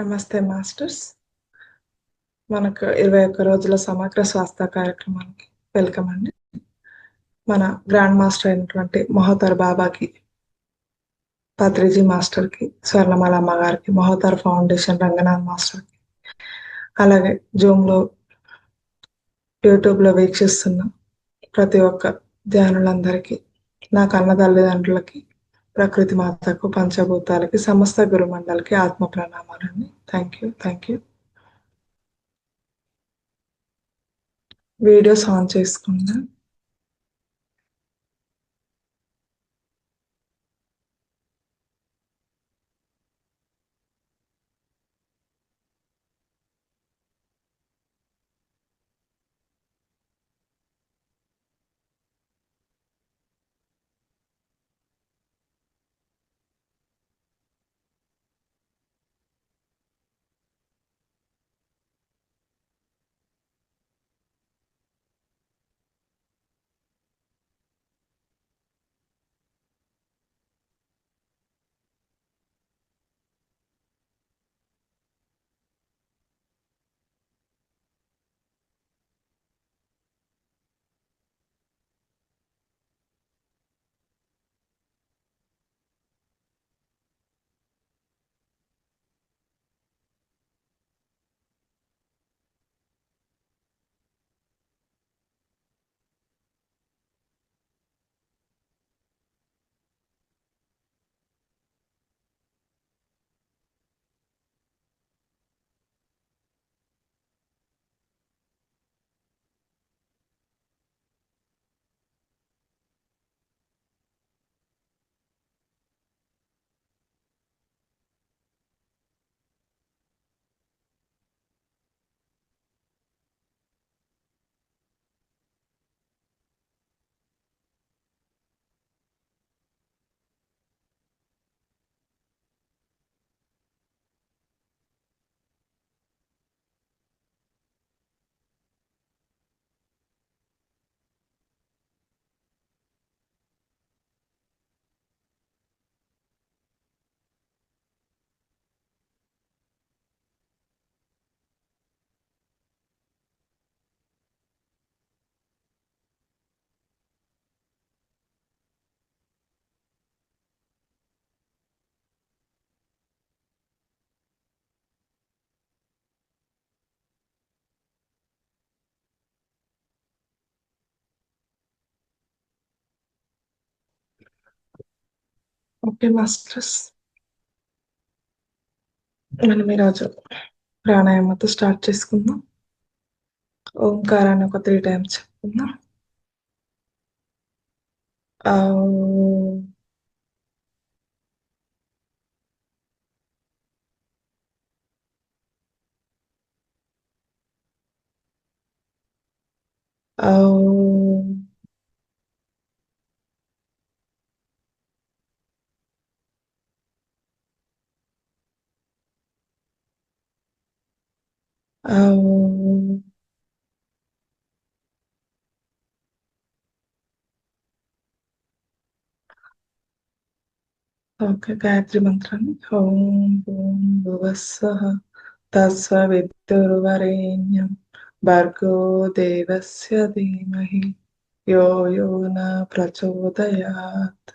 నమస్తే మాస్టర్స్. మనకు 21 రోజుల సమగ్ర స్వాస్థ్య కార్యక్రమానికి వెల్కమ్ అండి. మన గ్రాండ్ మాస్టర్ అయినటువంటి మహోదర్ బాబాకి, పత్రిజీ మాస్టర్కి, స్వర్ణమాల అమ్మగారికి, మహోదర్ ఫౌండేషన్ రంగనాథ్ మాస్టర్కి, అలాగే జూమ్లో యూట్యూబ్లో వీక్షిస్తున్న ప్రతి ఒక్క ధ్యానులందరికీ, నా కన్న తల్లిదండ్రులకి, ప్రకృతి మాతకు, పంచభూతాలకి, సమస్త గురుమండలికి ఆత్మ ప్రణామాలండి. Thank you. వీడియోస్ ఆన్ చేసుకుందా. ఓకే మాస్టర్స్, మనం ఈరోజు ప్రాణాయామంతో స్టార్ట్ చేసుకుందాం. ఓంకారాన్ని ఒక 3 టైమ్స్ చెప్పుకుందాం. ఓకే, గాయత్రి మంత్రాన్ని ఓం భూం భువస్సః తత్సవితుర్వరేణ్యం భర్గో దేవస్య ధీమహి యో యో న ప్రచోదయాత్.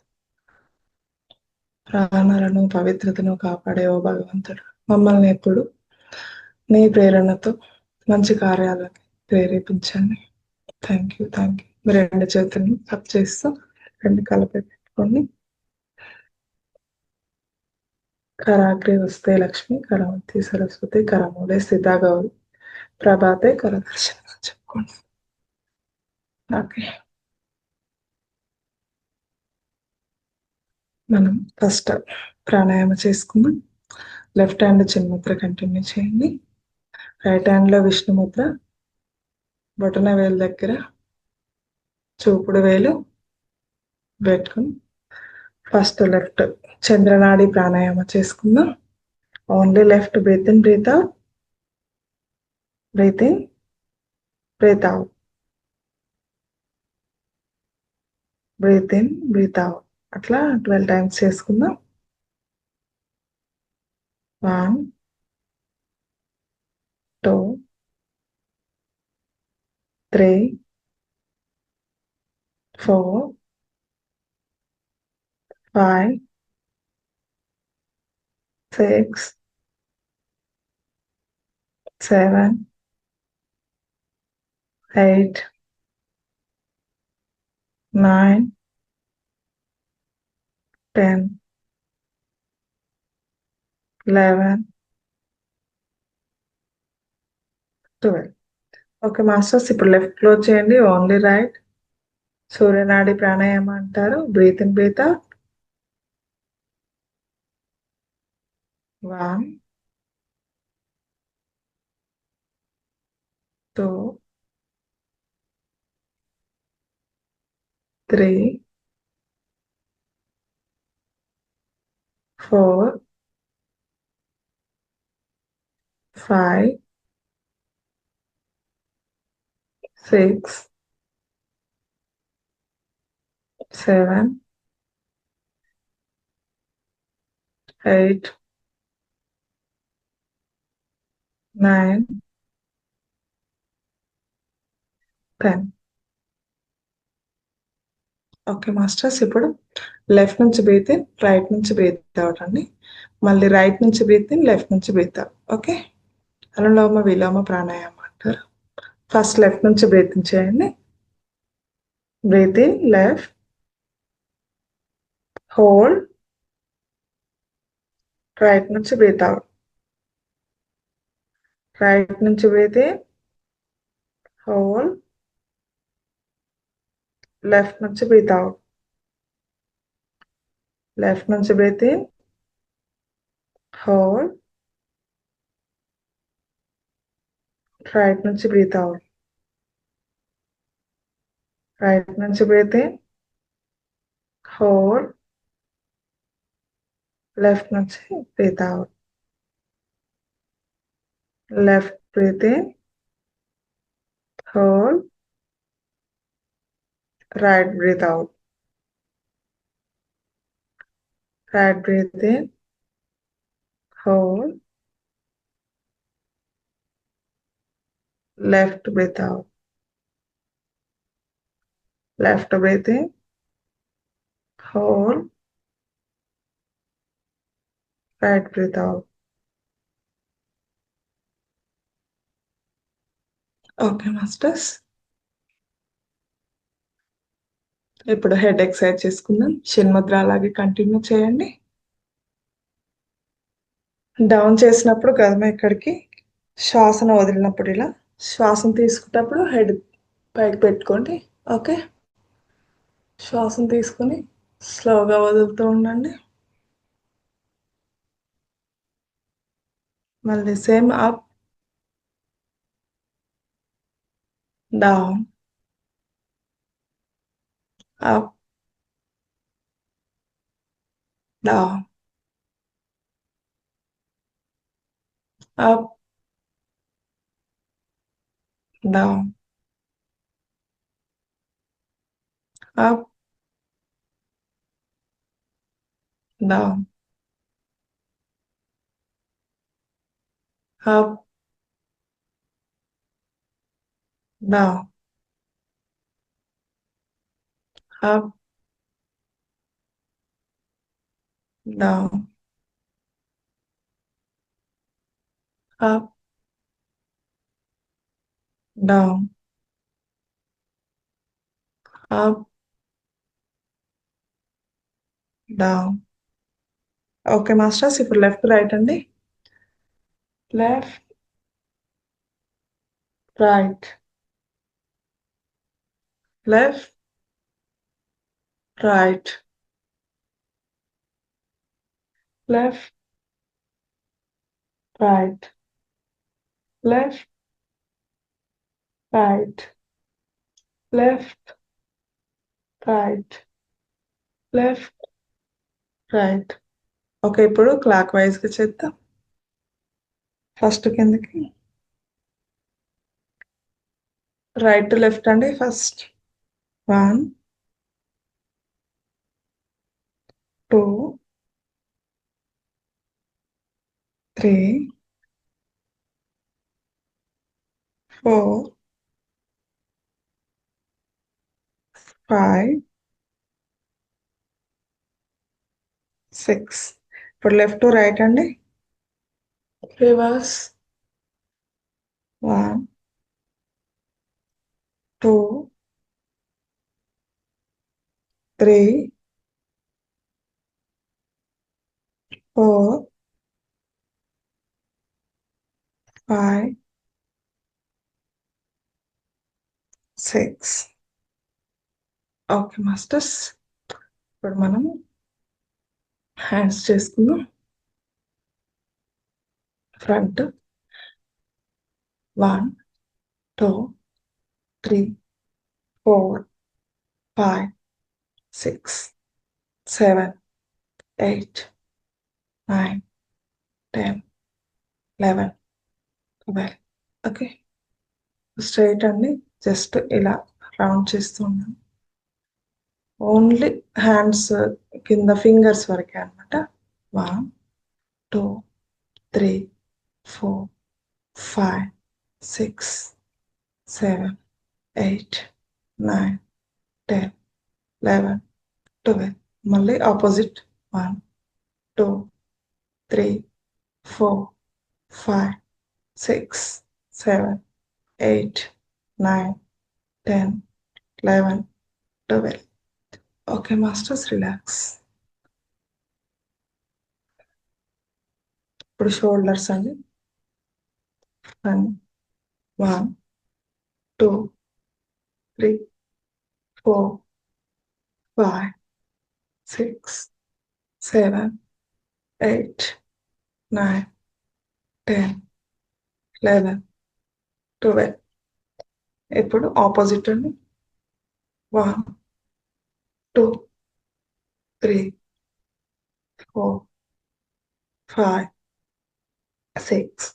ప్రాణాలను పవిత్రతను కాపాడే ఓ భగవంతుడు, మమ్మల్ని ఎప్పుడు నీ ప్రేరణతో మంచి కార్యాలకి ప్రేరేపించండి. Thank you. మీరు 2 చేతులను అప్ చేస్తూ 2 కలపై పెట్టుకోండి. कराग्रे वस्ते लक्ष्मी, करमध्य सरस्वती, करमूले స్థితా గౌరి, ప్రభాతే కరదర్శన చెప్పుకోండి. ఓకే, మనం ఫస్ట్ ప్రాణాయామం చేసుకుందాం. లెఫ్ట్ హ్యాండ్ చిన్ముద్ర కంటిన్యూ చేయండి. రైట్ హ్యాండ్లో విష్ణు ముద్ర, బొటన వేలు దగ్గర చూపుడు వేలు పెట్టుకుని ఫస్ట్ లెఫ్ట్ చంద్రనాడి ప్రాణాయామం చేసుకుందాం. Only left. Breath in, breath out, breath in, breath out, breath in, breath out. అట్లా 12 టైమ్స్ చేసుకుందాం. 1 3, 4, 5, 6, 7, 8, 9, 10, 11, 12. ఓకే మాస్టర్స్, ఇప్పుడు లెఫ్ట్ క్లోజ్ చేయండి, ఓన్లీ రైట్. సూర్యనాడి ప్రాణాయామం అంటారు. Breath in, breath out. 1, 2, 3, 4, 5, 6, 7, 8, 9, 10. Okay masters, ఇప్పుడు లెఫ్ట్ నుంచి బ్రీత్ ఇన్, రైట్ నుంచి బ్రీత్ అవుట్ అండి. మళ్ళీ రైట్ నుంచి బ్రీత్ ఇన్, లెఫ్ట్ నుంచి బ్రీత్ అవుట్. ఓకే, అనులోమ విలోమ ప్రాణాయామం అంటారు. ఫస్ట్ లెఫ్ట్ నుంచి బ్రీత్ ఇన్ చేయండి. Breath in left, hold, right నుంచి బ్రీత్ అవుట్. రైట్ నుంచి బ్రీత్ ఇన్, హోల్డ్, లెఫ్ట్ నుంచి బ్రీత్ అవుట్. లెఫ్ట్ నుంచి బ్రీత్ ఇన్, హోల్డ్, రైట్ నుంచి బ్రీత్ అవుట్. రైట్ నుంచి బ్రీత్ ఇన్, హోల్డ్, లెఫ్ట్ నుంచి breath out. Left breath in, hold, right breath out. Right breath in, hold, left breath out. Left breath in, hold, right breath out. Okay masters, ఇప్పుడు head exercise చేసుకుందాం. షణ్ముద్ర అలాగే continue చేయండి. Down చేసినప్పుడు గదమ ఇక్కడికి, శ్వాసను వదిలినప్పుడు ఇలా, శ్వాసను తీసుకున్నప్పుడు హెడ్ పైకి పెట్టుకోండి. ఓకే, శ్వాసను తీసుకుని స్లోగా వదులుతూ ఉండండి. మళ్ళీ same up, down, up, down, up, down, up, down, up, down, up, down, up, down, up, down. Okay masters, ఇప్పుడు లెఫ్ట్ రైట్ అండి. Left, right, left, right, left, right, left, right, left, right, left, right. Okay, ఇప్పుడు clock వైజ్గా చేద్దాం. First కిందకి, right to left అండి. First 1, 2, 3, 4, 5, 6. ఇప్పుడు left to right అండి. Reverse. 1, 2, 3, 4, 5, 6. Okay masters, ఇప్పుడు మనం హ్యాండ్స్ చేసుకుందాం. ఫ్రంట్ 1, 2, 3, 4, 5, 6, 7, 8, 9, 10, 11, 12. ఓకే, స్ట్రైట్ అండి. జస్ట్ ఇలా రౌండ్ చేస్తూ ఉన్నాను. ఓన్లీ హ్యాండ్స్ కింద ఫింగర్స్ వరకే అనమాట. 1, 2, 3, 4, 5, 6, 7, 8, 9, 10, 11, 12. మళ్ళీ ఆపోజిట్. 1, 2, 3, 4, 5, 6, 7, 8, 9, 10, 11, 12. Okay masters, relax. ఇప్పుడు షోల్డర్స్ అండి. 1, 2, 3, 4, 5, 6, 7, 8, 9, 10, 11, 12. ఇప్పుడు ఆపోజిట్ అండి. 1, 2, 3, 4, 5, 6,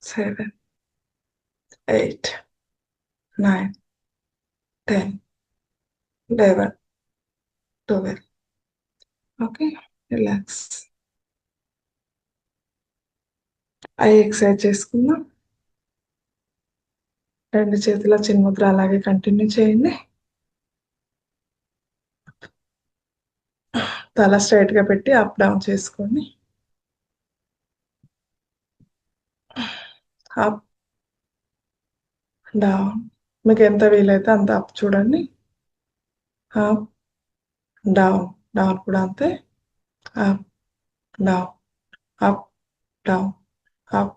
7, 8, 9, 10, 11, 12. Okay, relax. ఐ ఎక్సర్సైజ్ చేసుకుందాం. 2 చేతుల చిన్ముద్ర అలాగే కంటిన్యూ చేయండి. తల స్ట్రైట్ గా పెట్టి అప్ డౌన్ చేసుకోండి. Up down. మీకు ఎంత వీలైతే అంత అప్ చూడండి. Up down. డౌన్ కూడా అంతే. Up down, up down, up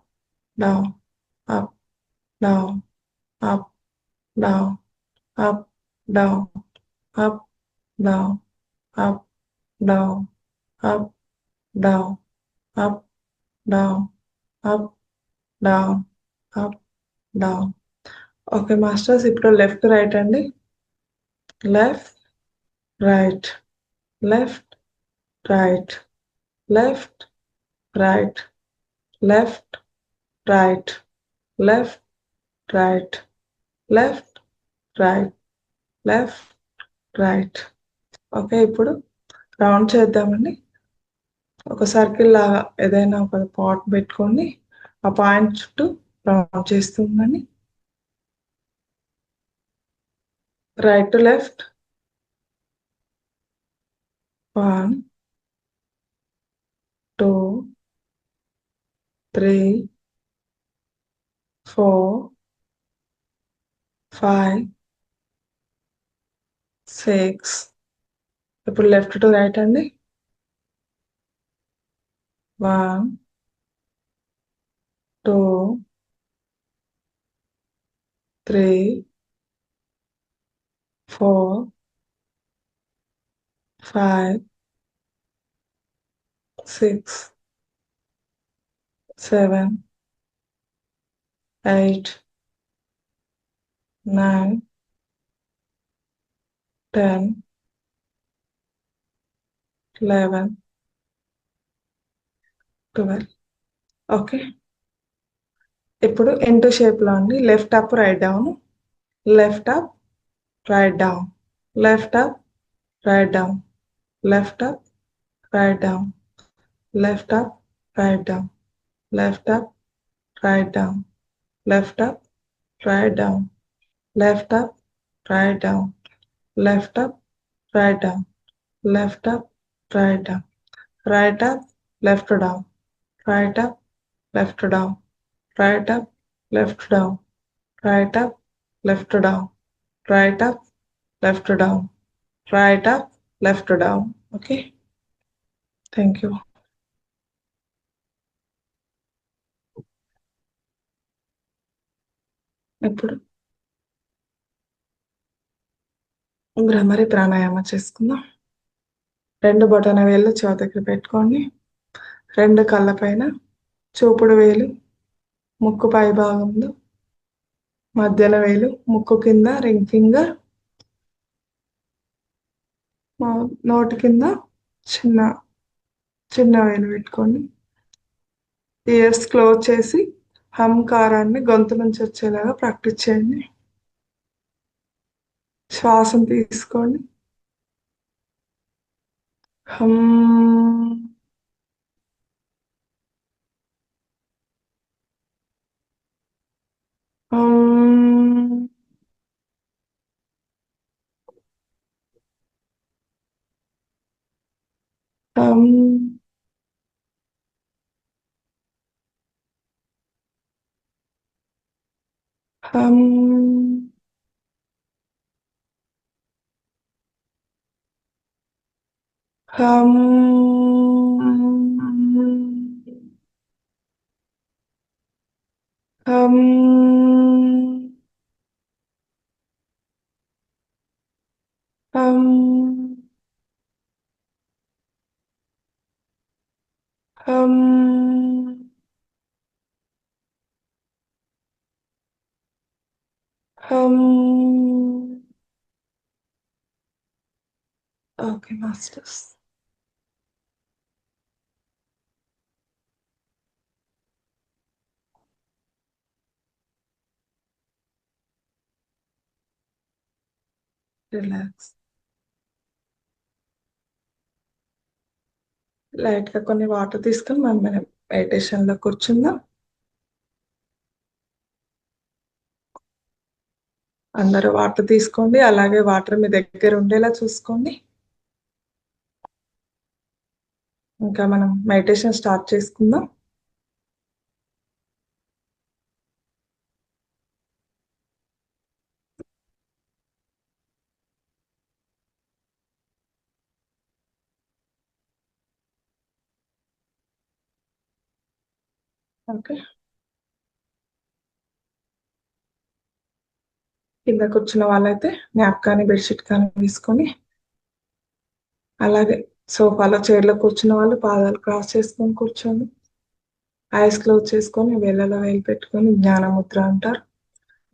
down, up down, up down, up down, up down, up down, up down, up down, up down, up down. Okay masters, ఇప్పుడు left right అండి. Left right, left right, left right, left right, left right, left right, left right. Okay, ఇప్పుడు round చేద్దామండి. ఒక circle లాగా ఏదైనా ఒక pot పెట్టుకొని ఆ పాయింట్ చుట్టూ రౌండ్ చేస్తూ ఉండండి. Right to left. 1, 2, 3, 4, 5, 6. ఇప్పుడు లెఫ్ట్ టు రైట్ అండి. 1, 2, 3, 4, 5, 6, 7, 8, 9, 10, 11, 12. ఓకే, ఇప్పుడు ఇంటూ షేప్ లో అండి. Left up right down, left up right down, left up right down, left up right down, left up, right down, left up, right down, left up, right down, left up, right down, left up, right down, left up, right down, right up, left down, right up, left down, right up, left down, right up, left down, right up, left down, right up, left down. Okay, thank you. ఇప్పుడు భ్రమరి ప్రాణాయామ చేసుకుందాం. 2 బొటన వేళ్ళు చెవి దగ్గర పెట్టుకోండి. 2 కళ్ళ పైన చూపుడు వేలు ముక్కు పై భాగంలో, మధ్యన వేలు ముక్కు కింద రింగ్ ఫింగర్, నోటి కింద చిన్న చిన్న వేలు పెట్టుకోండి. ఇయర్స్ క్లోజ్ చేసి హంకారాన్ని గొంతు నుంచి వచ్చేలాగా ప్రాక్టీస్ చేయండి. శ్వాసను తీసుకోండి. హం హం హం హం హం హం హం హం హం. Okay masters. రిలాక్స్. లైట్ గా కొన్ని వాటర్ తీసుకొని మనం మెడిటేషన్ లో కూర్చుందాం. అందరూ వాటర్ తీసుకోండి, అలాగే వాటర్ మీ దగ్గర ఉండేలా చూసుకోండి. ఇంకా మనం మెడిటేషన్ స్టార్ట్ చేసుకుందాం. ఓకే, కింద కూర్చున్న వాళ్ళైతే న్యాప్ కానీ బెడ్షీట్ కానీ తీసుకొని, అలాగే సోఫాలో చైర్లో కూర్చున్న వాళ్ళు పాదాలు క్రాస్ చేసుకొని కూర్చోండి. ఐస్ క్లోజ్ చేసుకొని వేళ్ళలో వేలు పెట్టుకొని జ్ఞానముద్ర అంటారు.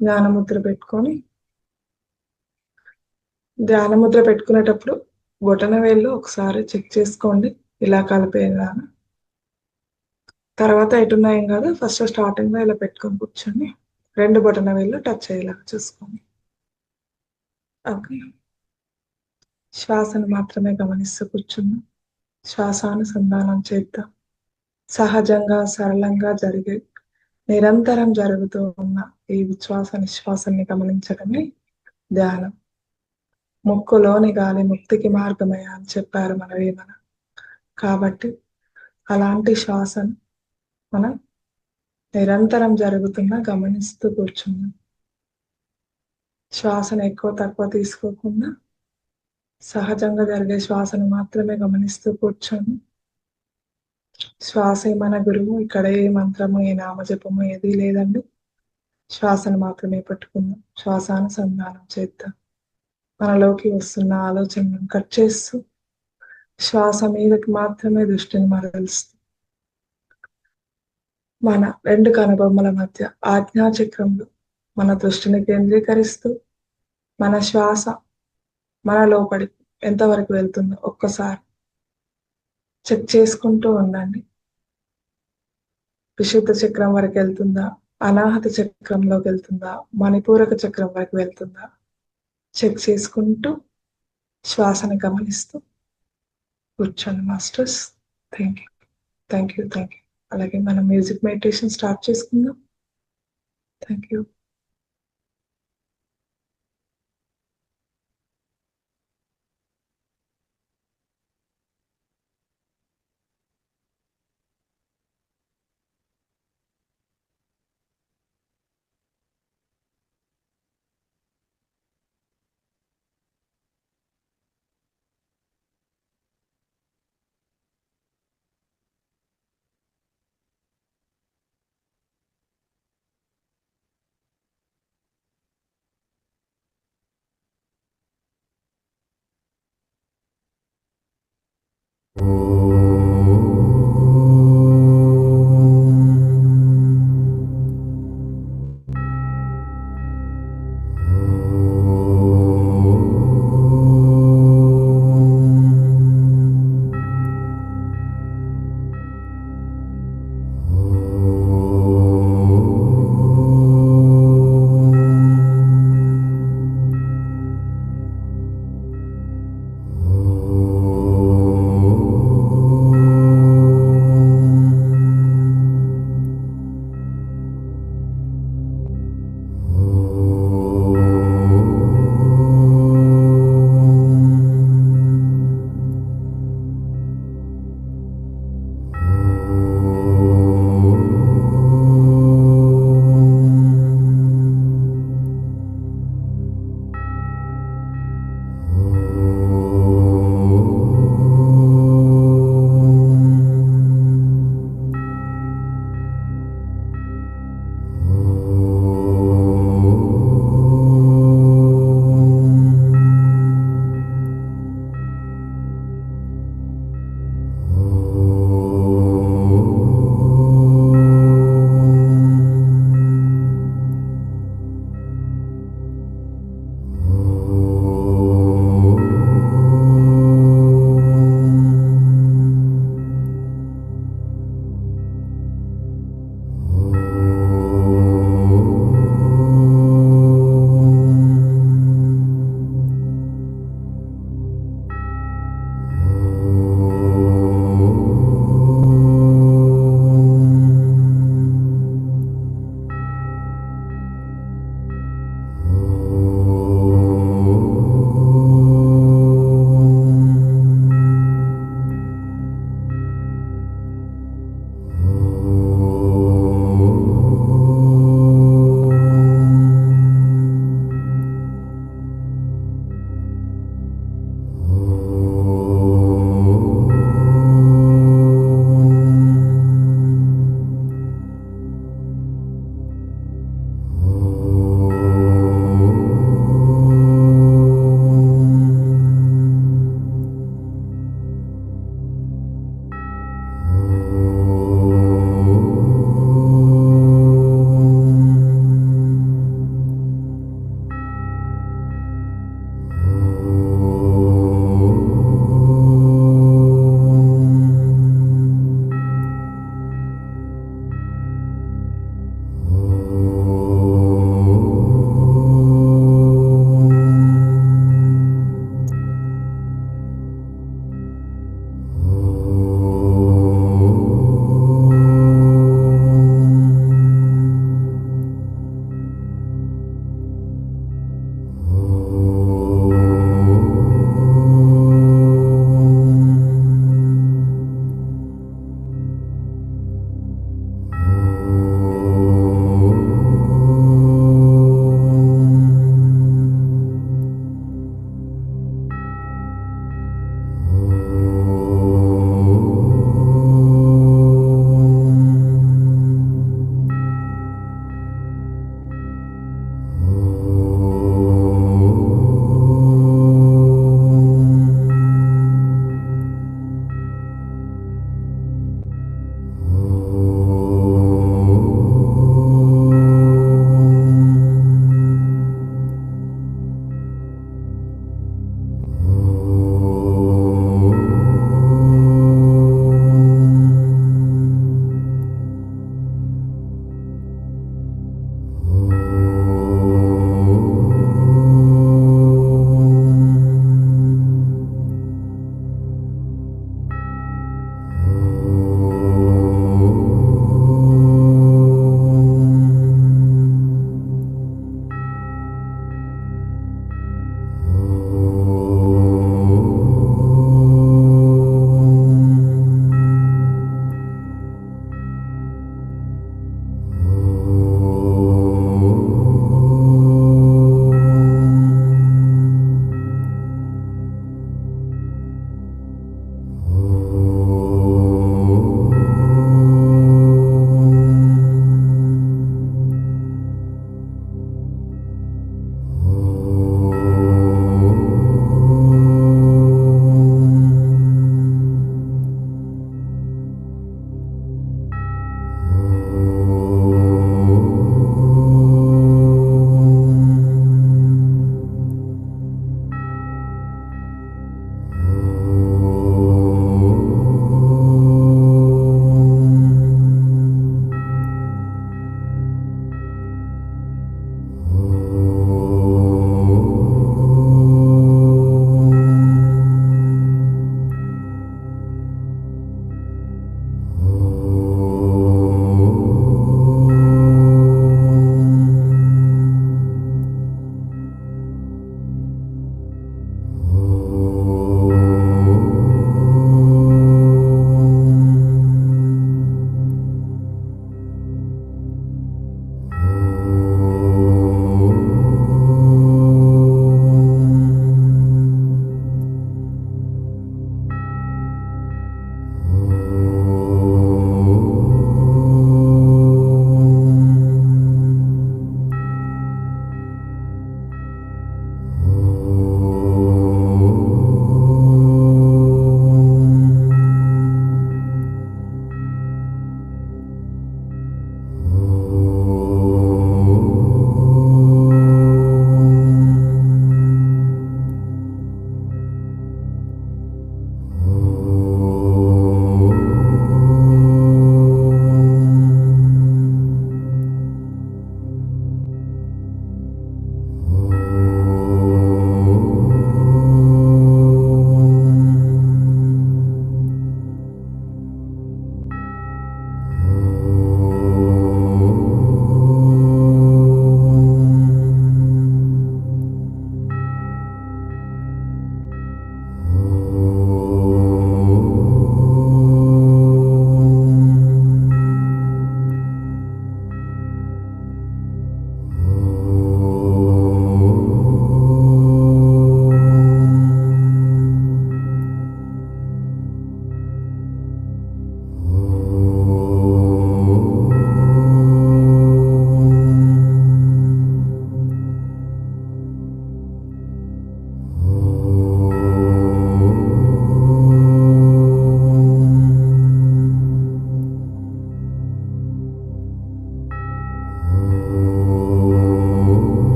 జ్ఞానముద్ర పెట్టుకొని, ధ్యానముద్ర పెట్టుకునేటప్పుడు బొటన వేళ్ళు ఒకసారి చెక్ చేసుకోండి ఇలా కలిపేలా. తర్వాత ఎటున్నా ఏం కాదు, ఫస్ట్ స్టార్టింగ్ లో ఇలా పెట్టుకొని కూర్చోండి. 2 బొటన వేళ్ళు టచ్ అయ్యేలాగా చూసుకోండి. ఓకే, శ్వాసను మాత్రమే గమనిస్తూ కూర్చుందాం. శ్వాసానుసంధానం చేద్దాం. సహజంగా సరళంగా జరిగే, నిరంతరం జరుగుతూ ఉన్న ఈ విశ్వాస నిశ్వాసాన్ని గమనించడమే ధ్యానం. ముక్కులోని గాలి ముక్తికి మార్గమే అని చెప్పారు మన వేమన. కాబట్టి అలాంటి శ్వాసను మనం నిరంతరం జరుగుతున్నా గమనిస్తూ కూర్చున్నాం. శ్వాసను ఎక్కువ తక్కువ తీసుకోకుండా సహజంగా జరిగే శ్వాసను మాత్రమే గమనిస్తూ కూర్చొని, శ్వాసే మన గురువు, ఇక్కడ ఏ మంత్రము ఏ నామజపము ఏది లేదండి. శ్వాసను మాత్రమే పట్టుకుందాం. శ్వాసానుసంధానం చేద్దాం. మనలోకి వస్తున్న ఆలోచనలను కట్ చేస్తూ శ్వాస మీదకి మాత్రమే దృష్టిని మరలుస్తూ, మన 2 కనుబొమ్మల మధ్య ఆజ్ఞాచక్రంలో మన దృష్టిని కేంద్రీకరిస్తూ, మన శ్వాస మన లోపలి ఎంతవరకు వెళ్తుందో ఒక్కసారి చెక్ చేసుకుంటూ ఉండండి. విశుద్ధ చక్రం వరకు వెళ్తుందా, అనాహత చక్రంలోకి వెళ్తుందా, మణిపూరక చక్రం వరకు వెళ్తుందా చెక్ చేసుకుంటూ శ్వాసని గమనిస్తూ కూర్చోండి masters. Thank you, thank you, thank you. అలాగే మనం మ్యూజిక్ మెడిటేషన్ స్టార్ట్ చేసుకుందాం. Thank you.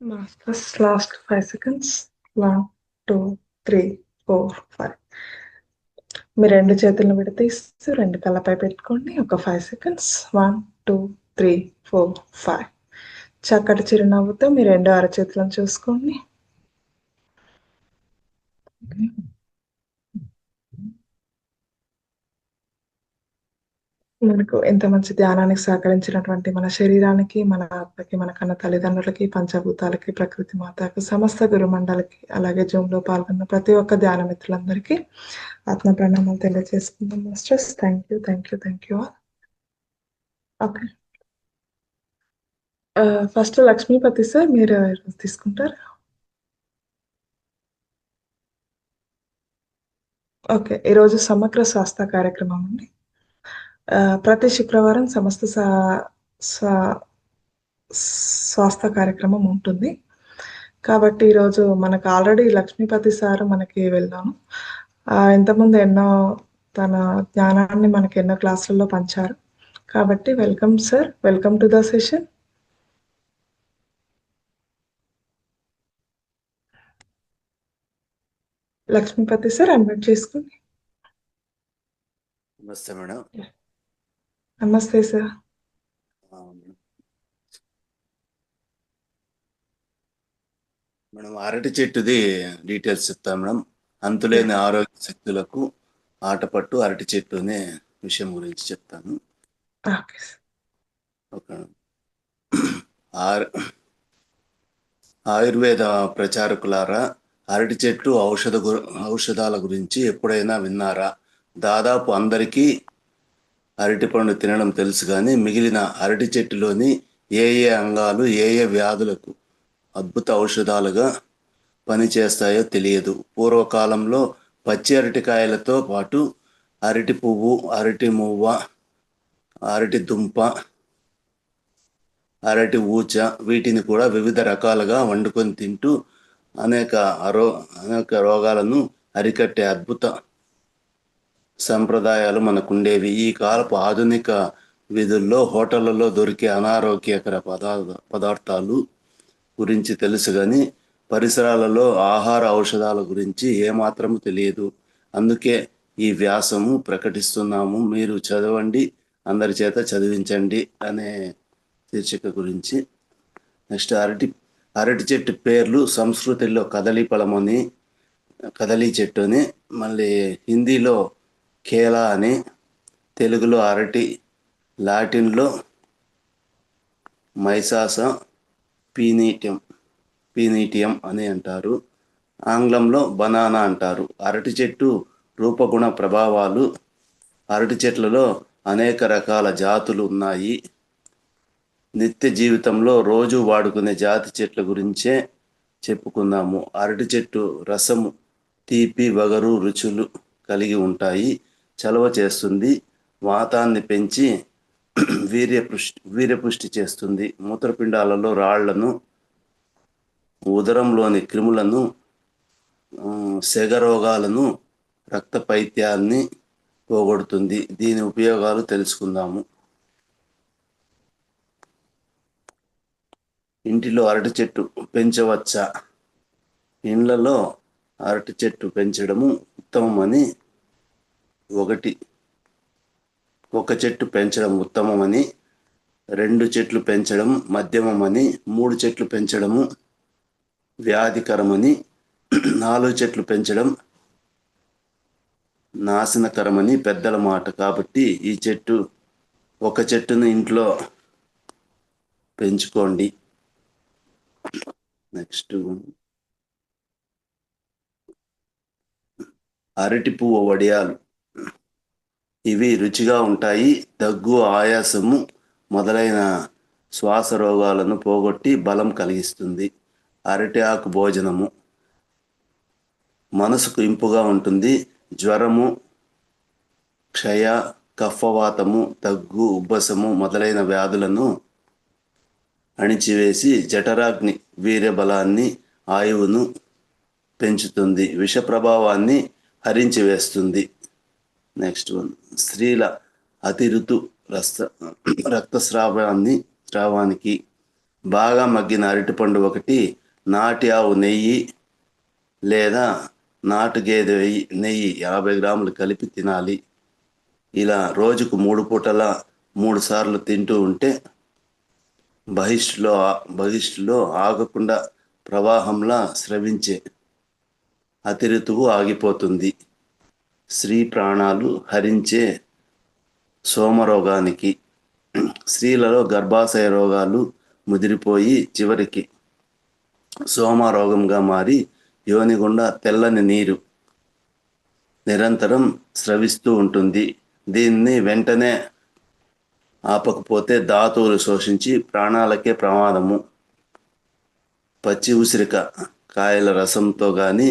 Masters last 5 seconds. 1, 2, 3, 4, 5. మీ రెండు చేతులను విడతీస్తూ రెండు కళ్ళపై పెట్టుకోండి. ఒక 5 seconds. 1, 2, 3, 4, 5. చక్కటి చిరునవ్వుతో మీ రెండు అరచేతులను చూసుకోండి. మనకు ఎంత మంచి ధ్యానానికి సహకరించినటువంటి మన శరీరానికి, మన ఆత్మకి, మన కన్న తల్లిదండ్రులకి, పంచభూతాలకి, ప్రకృతి మాతకు, సమస్త గురుమండలకి, అలాగే జూమ్లో పాల్గొన్న ప్రతి ఒక్క ధ్యాన మిత్రులందరికీ ఆత్మ ప్రణామాలు తెలియజేసుకుందాం. Masters thank you. Okay, first Lakshmipati sir మీరు తీసుకుంటారు. ఓకే, ఈరోజు సమగ్ర స్వాస్థ్య కార్యక్రమం అండి. ప్రతి శుక్రవారం సమస్త స్వాస్థ్య కార్యక్రమం ఉంటుంది. కాబట్టి ఈరోజు మనకు ఆల్రెడీ లక్ష్మీపతి సార్ మనకి వెళ్దాము. ఇంతకుముందు తన జ్ఞానాన్ని మనకి ఎన్నో క్లాసులలో పంచారు. కాబట్టి welcome sir, welcome to the session. Lakshmipati sir unmute చేసుకోండి. నమస్తే మేడం. నమస్తే సార్. మేడం, అరటి చెట్టుది డీటెయిల్స్ చెప్తాను మేడం. అంతులేని ఆరోగ్య శక్తులకు ఆటపట్టు అరటి చెట్టు అనే విషయం గురించి చెప్తాను. ఒక ఆయుర్వేద ప్రచారకులారా, అరటి చెట్టు ఔషధాల గురించి ఎప్పుడైనా విన్నారా? దాదాపు అందరికీ అరటిపండు తినడం తెలుసు, కానీ మిగిలిన అరటి చెట్టులోని ఏ అంగాలు ఏ వ్యాధులకు అద్భుత ఔషధాలుగా పనిచేస్తాయో తెలియదు. పూర్వకాలంలో పచ్చి అరటికాయలతో పాటు అరటి పువ్వు, అరటి మువ్వ, అరటి దుంప, అరటి ఊచ వీటిని కూడా వివిధ రకాలుగా వండుకొని తింటూ అనేక రోగాలను అరికట్టే అద్భుత సంప్రదాయాలు మనకుండేవి. ఈ కాలపు ఆధునిక విధుల్లో హోటళ్లలో దొరికే అనారోగ్యకర పదార్థాలు గురించి తెలుసు, కానీ పరిసరాలలో ఆహార ఔషధాల గురించి ఏమాత్రము తెలియదు. అందుకే ఈ వ్యాసము ప్రకటిస్తున్నాము. మీరు చదవండి, అందరి చేత చదివించండి అనే శీర్షిక గురించి. నెక్స్ట్, అరటి చెట్టు పేర్లు. సంస్కృతిలో కదలీ చెట్టు అని, మళ్ళీ హిందీలో కేలా అని, తెలుగులో అరటి, లాటిన్లో మైసాస పీనీటియం అని అంటారు, ఆంగ్లంలో బనానా అంటారు. అరటి చెట్టు రూపగుణ ప్రభావాలు. అరటి చెట్లలో అనేక రకాల జాతులు ఉన్నాయి. నిత్య జీవితంలో రోజు వాడుకునే జాతి చెట్ల గురించే చెప్పుకుందాము. అరటి చెట్టు రసము తీపి, వగరు రుచులు కలిగి ఉంటాయి. చలవ చేస్తుంది, వాతాన్ని పెంచి వీర్యపుష్టి చేస్తుంది. మూత్రపిండాలలో రాళ్లను, ఉదరంలోని క్రిములను, సెగరోగాలను, రక్తపైత్యాన్ని పోగొడుతుంది. దీని ఉపయోగాలు తెలుసుకుందాము. ఇంటిలో అరటి చెట్టు పెంచవచ్చా? ఇండ్లలో అరటి చెట్టు పెంచడము ఉత్తమమని, ఒక చెట్టు పెంచడం ఉత్తమమని, 2 చెట్లు పెంచడం మధ్యమమని, 3 చెట్లు పెంచడము వ్యాధికరమని, 4 చెట్లు పెంచడం నాశనకరమని పెద్దల మాట. కాబట్టి ఒక చెట్టును ఇంట్లో పెంచుకోండి. నెక్స్ట్, అరటి పువ్వు వడియాలు. ఇవి రుచిగా ఉంటాయి. దగ్గు, ఆయాసము మొదలైన శ్వాస రోగాలను పోగొట్టి బలం కలిగిస్తుంది. అరటి ఆకు భోజనము మనసుకు ఇంపుగా ఉంటుంది. జ్వరము, క్షయ, కఫవాతము, దగ్గు, ఉబ్బసము మొదలైన వ్యాధులను అణిచివేసి జఠరాగ్ని వీర్యబలాన్ని, ఆయువును పెంచుతుంది. విష ప్రభావాన్ని హరించి వేస్తుంది. నెక్స్ట్ వన్, స్త్రీల అతిఋతు రక్తస్రావానికి బాగా మగ్గిన అరటిపండు ఒకటి, నాటి ఆవు నెయ్యి లేదా నాటు గేదె నెయ్యి 50 గ్రాములు కలిపి తినాలి. ఇలా రోజుకు 3 పూటల 3 సార్లు తింటూ ఉంటే బహిష్టులో ఆగకుండా ప్రవాహంలా స్రవించే అతి ఋతువు ఆగిపోతుంది. స్త్రీ ప్రాణాలు హరించే సోమరోగానికి, స్త్రీలలో గర్భాశయ రోగాలు ముదిరిపోయి చివరికి సోమరోగంగా మారి యోని గుండా తెల్లని నీరు నిరంతరం స్రవిస్తూ ఉంటుంది. దీన్ని వెంటనే ఆపకపోతే ధాతువులు శోషించి ప్రాణాలకే ప్రమాదము. పచ్చి ఉసిరిక కాయల రసంతో కానీ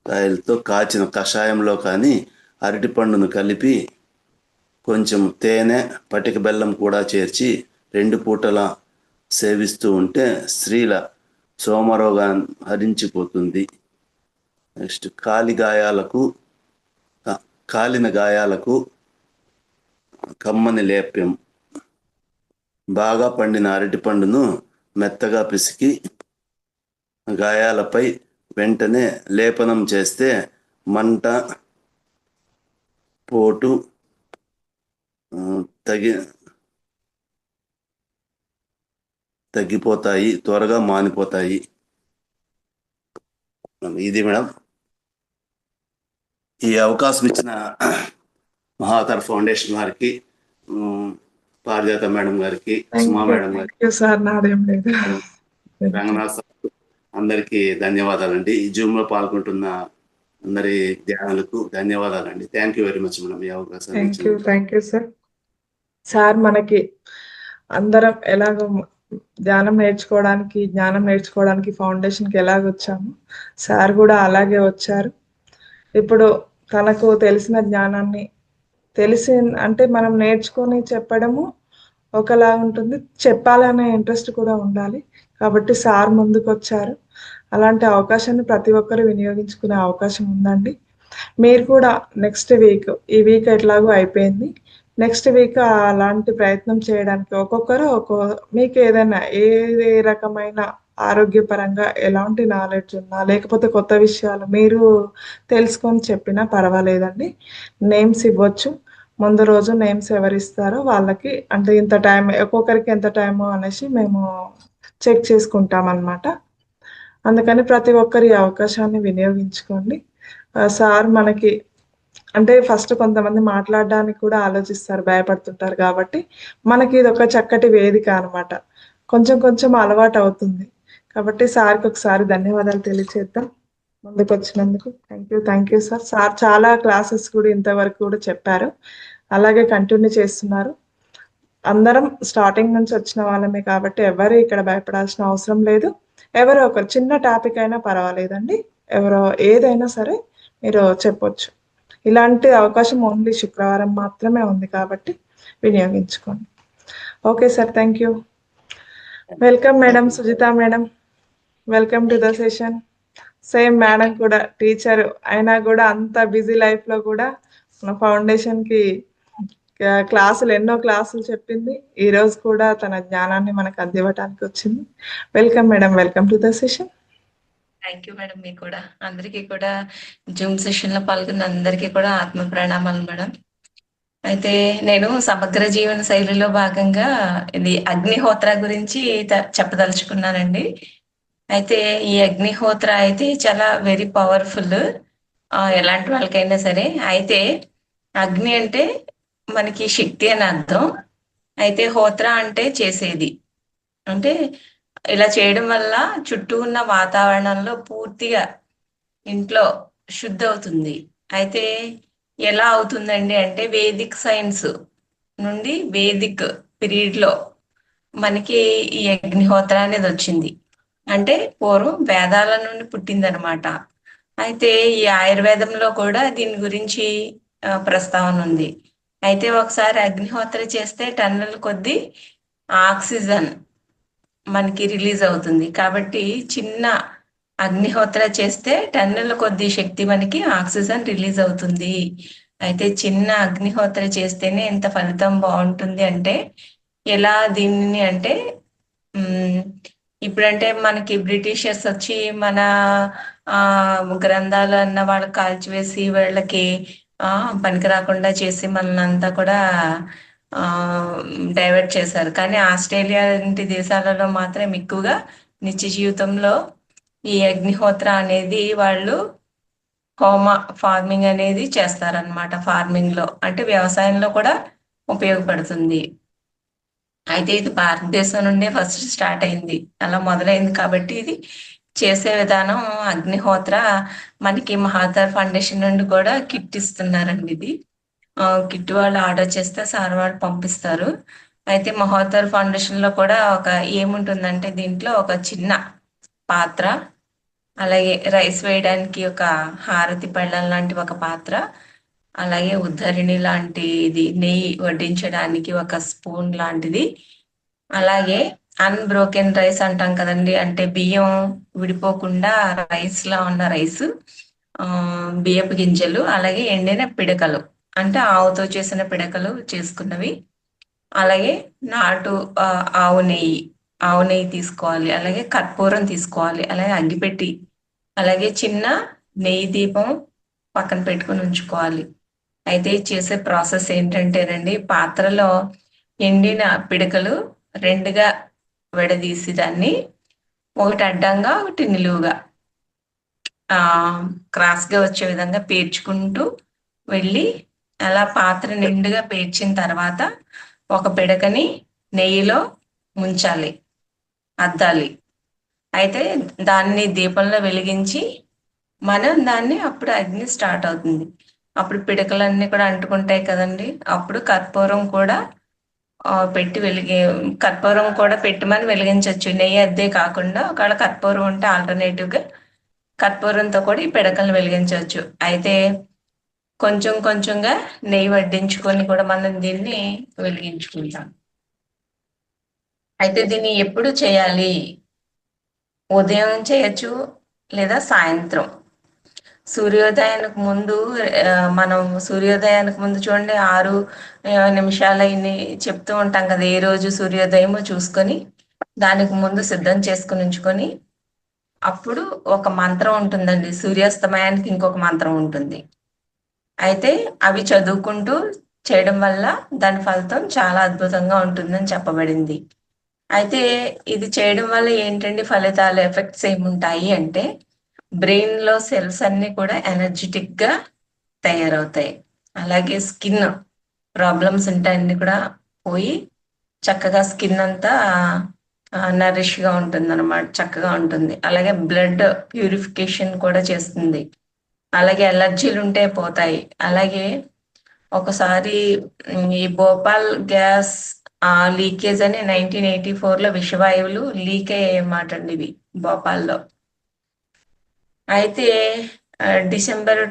కాయలతో కాచిన కషాయంలో కానీ అరటిపండును కలిపి కొంచెం తేనె, పటిక బెల్లం కూడా చేర్చి 2 పూటల సేవిస్తూ ఉంటే స్త్రీల సోమరోగం హరించిపోతుంది. నెక్స్ట్ కాలిన గాయాలకు కమ్మని లేప్యం. బాగా పండిన అరటిపండును మెత్తగా పిసికి గాయాలపై వెంటనే లేపనం చేస్తే మంట, పోటు తగ్గిపోతాయి, త్వరగా మానిపోతాయి. ఇది మేడం. ఈ అవకాశం ఇచ్చిన మహావతార్ ఫౌండేషన్ వారికి, పారిజాత మేడం గారికి, సుమా మేడం గారికి, సార్ నాదేం లేదు, రంగనాథ్ సార్ అందరికీ ధన్యవాదాలండి. ఈ జూమ్ లో పాల్గొంటున్న అందరి ధ్యానాలకు ధన్యవాదాలండి. Thank you very much madam ఈ అవకాశం. Thank you sir. సార్ మనకి అందరం ఎలాగో ధ్యానం నేర్చుకోవడానికి, జ్ఞానం నేర్చుకోవడానికి ఫౌండేషన్కి ఎలాగ వచ్చాము, సార్ కూడా అలాగే వచ్చారు. ఇప్పుడు తనకు తెలిసిన జ్ఞానాన్ని అంటే మనం నేర్చుకొని చెప్పడము ఒకలా ఉంటుంది, చెప్పాలనే ఇంట్రెస్ట్ కూడా ఉండాలి. కాబట్టి సార్ ముందుకు వచ్చారు. అలాంటి అవకాశాన్ని ప్రతి ఒక్కరు వినియోగించుకునే అవకాశం ఉందండి. మీరు కూడా నెక్స్ట్ వీక్, ఈ వీక్ ఎట్లాగో అయిపోయింది, నెక్స్ట్ వీక్ అలాంటి ప్రయత్నం చేయడానికి ఒక్కొక్కరు మీకు ఏదైనా ఏ రకమైన ఆరోగ్యపరంగా ఎలాంటి నాలెడ్జ్ ఉన్నా, లేకపోతే కొత్త విషయాలు మీరు తెలుసుకొని చెప్పినా పర్వాలేదండి. నేమ్స్ ఇవ్వచ్చు. ముందు రోజు నేమ్స్ ఎవరిస్తారో వాళ్ళకి, అంటే ఇంత టైం, ఒక్కొక్కరికి ఎంత టైము అనేసి మేము చెక్ చేసుకుంటాం అన్నమాట. అందుకని ప్రతి ఒక్కరి అవకాశాన్ని వినియోగించుకోండి. సార్ మనకి అంటే ఫస్ట్ కొంతమంది మాట్లాడడానికి కూడా ఆలోచిస్తారు, భయపడుతుంటారు. కాబట్టి మనకి ఇది ఒక చక్కటి వేదిక అనమాట. కొంచెం అలవాటు అవుతుంది. కాబట్టి సార్కి ఒకసారి ధన్యవాదాలు తెలియచేద్దాం ముందుకు వచ్చినందుకు. Thank you sir. సార్ చాలా క్లాసెస్ కూడా ఇంతవరకు కూడా చెప్పారు, అలాగే కంటిన్యూ చేస్తున్నారు. అందరం స్టార్టింగ్ నుంచి వచ్చిన వాళ్ళమే కాబట్టి ఎవరు ఇక్కడ భయపడాల్సిన అవసరం లేదు. ఎవరో ఒక చిన్న టాపిక్ అయినా పర్వాలేదండి, ఏదైనా సరే మీరు చెప్పొచ్చు. ఇలాంటి అవకాశం ఓన్లీ శుక్రవారం మాత్రమే ఉంది కాబట్టి వినియోగించుకోండి. Okay sir, thank you. Welcome madam, Sujitha madam, welcome to the session. Same madam కూడా టీచర్ అయినా కూడా అంత బిజీ లైఫ్ లో కూడా మన ఫౌండేషన్ కి ఎన్నో క్లాసులు చెప్పింది. ఈ రోజు కూడా తన జ్ఞానాన్ని మనకు అందివ్వటానికి వచ్చింది. Welcome madam, welcome to the session. Thank you madam. మీకు కూడా అందరికీ కూడా జూమ్ సెషన్ లో పాల్గొన్న అందరికీ కూడా ఆత్మ ప్రణామాలు మేడం. అయితే నేను సమగ్ర జీవన శైలిలో భాగంగా ఇది అగ్నిహోత్ర గురించి చెప్పదలుచుకున్నానండి. అయితే ఈ అగ్నిహోత్ర అయితే చాలా వెరీ పవర్ఫుల్, ఎలాంటి వాళ్ళకైనా సరే. అయితే అగ్ని అంటే మనకి శక్తి అని అర్థం. అయితే హోత్ర అంటే చేసేది. అంటే ఇలా చేయడం వల్ల చుట్టూ ఉన్న వాతావరణంలో పూర్తిగా ఇంట్లో శుద్ధి అవుతుంది. అయితే ఎలా అవుతుందండి అంటే వేదిక్ సైన్స్ నుండి వేదిక్ పీరియడ్ లో మనకి ఈ అగ్నిహోత్ర అనేది వచ్చింది. అంటే పూర్వం వేదాల నుండి పుట్టిందనమాట. అయితే ఈ ఆయుర్వేదంలో కూడా దీని గురించి ప్రస్తావన ఉంది. అయితే ఒకసారి అగ్నిహోత్ర చేస్తే టన్నుల కొద్దీ ఆక్సిజన్ మనకి రిలీజ్ అవుతుంది. కాబట్టి చిన్న అగ్నిహోత్ర చేస్తే టన్నుల కొద్ది శక్తి మనకి ఆక్సిజన్ రిలీజ్ అవుతుంది. అయితే చిన్న అగ్నిహోత్ర చేస్తేనే ఎంత ఫలితం బాగుంటుంది అంటే ఎలా దీనిని అంటే ఇప్పుడంటే మనకి బ్రిటిషర్స్ వచ్చి మన గ్రంథాలు అన్న వాళ్ళకి కాల్చివేసి వీళ్ళకి పనికి రాకుండా చేసి మనల్ని కూడా డైవర్ట్ చేశారు. కానీ ఆస్ట్రేలియా లాంటి దేశాలలో మాత్రం ఎక్కువగా నిత్య జీవితంలో ఈ అగ్నిహోత్ర అనేది వాళ్ళు హోమ ఫార్మింగ్ అనేది చేస్తారనమాట. ఫార్మింగ్ లో అంటే వ్యవసాయంలో కూడా ఉపయోగపడుతుంది. అయితే ఇది భారతదేశం నుండే ఫస్ట్ స్టార్ట్ అయింది, అలా మొదలైంది. కాబట్టి ఇది చేసే విధానం అగ్నిహోత్ర మనకి మహాతర్ ఫౌండేషన్ నుండి కూడా కిట్ ఇస్తున్నారండి. ఇది కిట్ వాళ్ళు ఆర్డర్ చేస్తే సార్ వాళ్ళు పంపిస్తారు. అయితే మహోత్తర్ ఫౌండేషన్ లో కూడా ఒక ఏముంటుందంటే దీంట్లో ఒక చిన్న పాత్ర, అలాగే రైస్ వేయడానికి ఒక హారతి పళ్ళం లాంటి ఒక పాత్ర, అలాగే ఉద్ధరిణి లాంటిది నెయ్యి వడ్డించడానికి ఒక స్పూన్ లాంటిది, అలాగే అన్బ్రోకెన్ రైస్ అంటాం కదండి, అంటే బియ్యం విడిపోకుండా రైస్ లా ఉన్న రైస్, బియ్యపు గింజలు, అలాగే ఎండిన పిడకలు అంటే ఆవుతో చేసిన పిడకలు చేసుకున్నవి, అలాగే నాటు ఆవు నెయ్యి తీసుకోవాలి, అలాగే కర్పూరం తీసుకోవాలి, అలాగే అగ్గిపెట్టి, అలాగే చిన్న నెయ్యి దీపం పక్కన పెట్టుకుని ఉంచుకోవాలి. అయితే చేసే ప్రాసెస్ ఏంటంటేనండి, పాత్రలో ఎండిన పిడకలు రెండుగా విడదీసి దాన్ని ఒకటి అడ్డంగా ఒకటి నిలువుగా క్రాస్గా వచ్చే విధంగా పేర్చుకుంటూ వెళ్ళి అలా పాత్ర నిండుగా పేర్చిన తర్వాత ఒక పిడకని నెయ్యిలో ముంచాలి, అద్దాలి. అయితే దాన్ని దీపంలో వెలిగించి మనం దాన్ని అప్పుడు అగ్ని స్టార్ట్ అవుతుంది. అప్పుడు పిడకలన్నీ కూడా అంటుకుంటాయి కదండి. అప్పుడు కర్పూరం కూడా కర్పూరం కూడా పెట్టమని వెలిగించవచ్చు. నెయ్యి అద్దే కాకుండా ఒకవేళ కర్పూరం ఉంటే ఆల్టర్నేటివ్ గా కర్పూరంతో కూడా ఈ పిడకలను వెలిగించవచ్చు. అయితే కొంచెం కొంచెంగా నెయ్యి వడ్డించుకొని కూడా మనం దీన్ని వెలిగించుకుంటాం. అయితే దీన్ని ఎప్పుడు చేయాలి? ఉదయం చేయొచ్చు లేదా సాయంత్రం సూర్యోదయానికి ముందు. మనం సూర్యోదయానికి ముందు చూడండి 6 నిమిషాలు ఇన్ని చెప్తూ ఉంటాం కదా, ఏ రోజు సూర్యోదయమో చూసుకొని దానికి ముందు సిద్ధం చేసుకుని ఉంచుకొని, అప్పుడు ఒక మంత్రం ఉంటుందండి, సూర్యాస్తమయానికి ఇంకొక మంత్రం ఉంటుంది. అయితే అవి చదువుకుంటూ చేయడం వల్ల దాని ఫలితం చాలా అద్భుతంగా ఉంటుందని చెప్పబడింది. అయితే ఇది చేయడం వల్ల ఏంటండి ఫలితాలు, ఎఫెక్ట్స్ ఏముంటాయి అంటే, బ్రెయిన్ లో సెల్స్ అన్ని కూడా ఎనర్జెటిక్ గా తయారవుతాయి. అలాగే స్కిన్ ప్రాబ్లమ్స్ ఉంటాయి అన్ని కూడా పోయి చక్కగా స్కిన్ అంతా నరిష్ గా ఉంటుంది అనమాట, చక్కగా ఉంటుంది. అలాగే బ్లడ్ ప్యూరిఫికేషన్ కూడా చేస్తుంది. అలాగే ఎలర్జీలు ఉంటే పోతాయి. అలాగే ఒకసారి ఈ భోపాల్ గ్యాస్ లీకేజ్ అని 1984లో విషవాయువులు లీక్ అయ్యాయన్నమాట అండి ఇవి భోపాల్లో. అయితే డిసెంబర్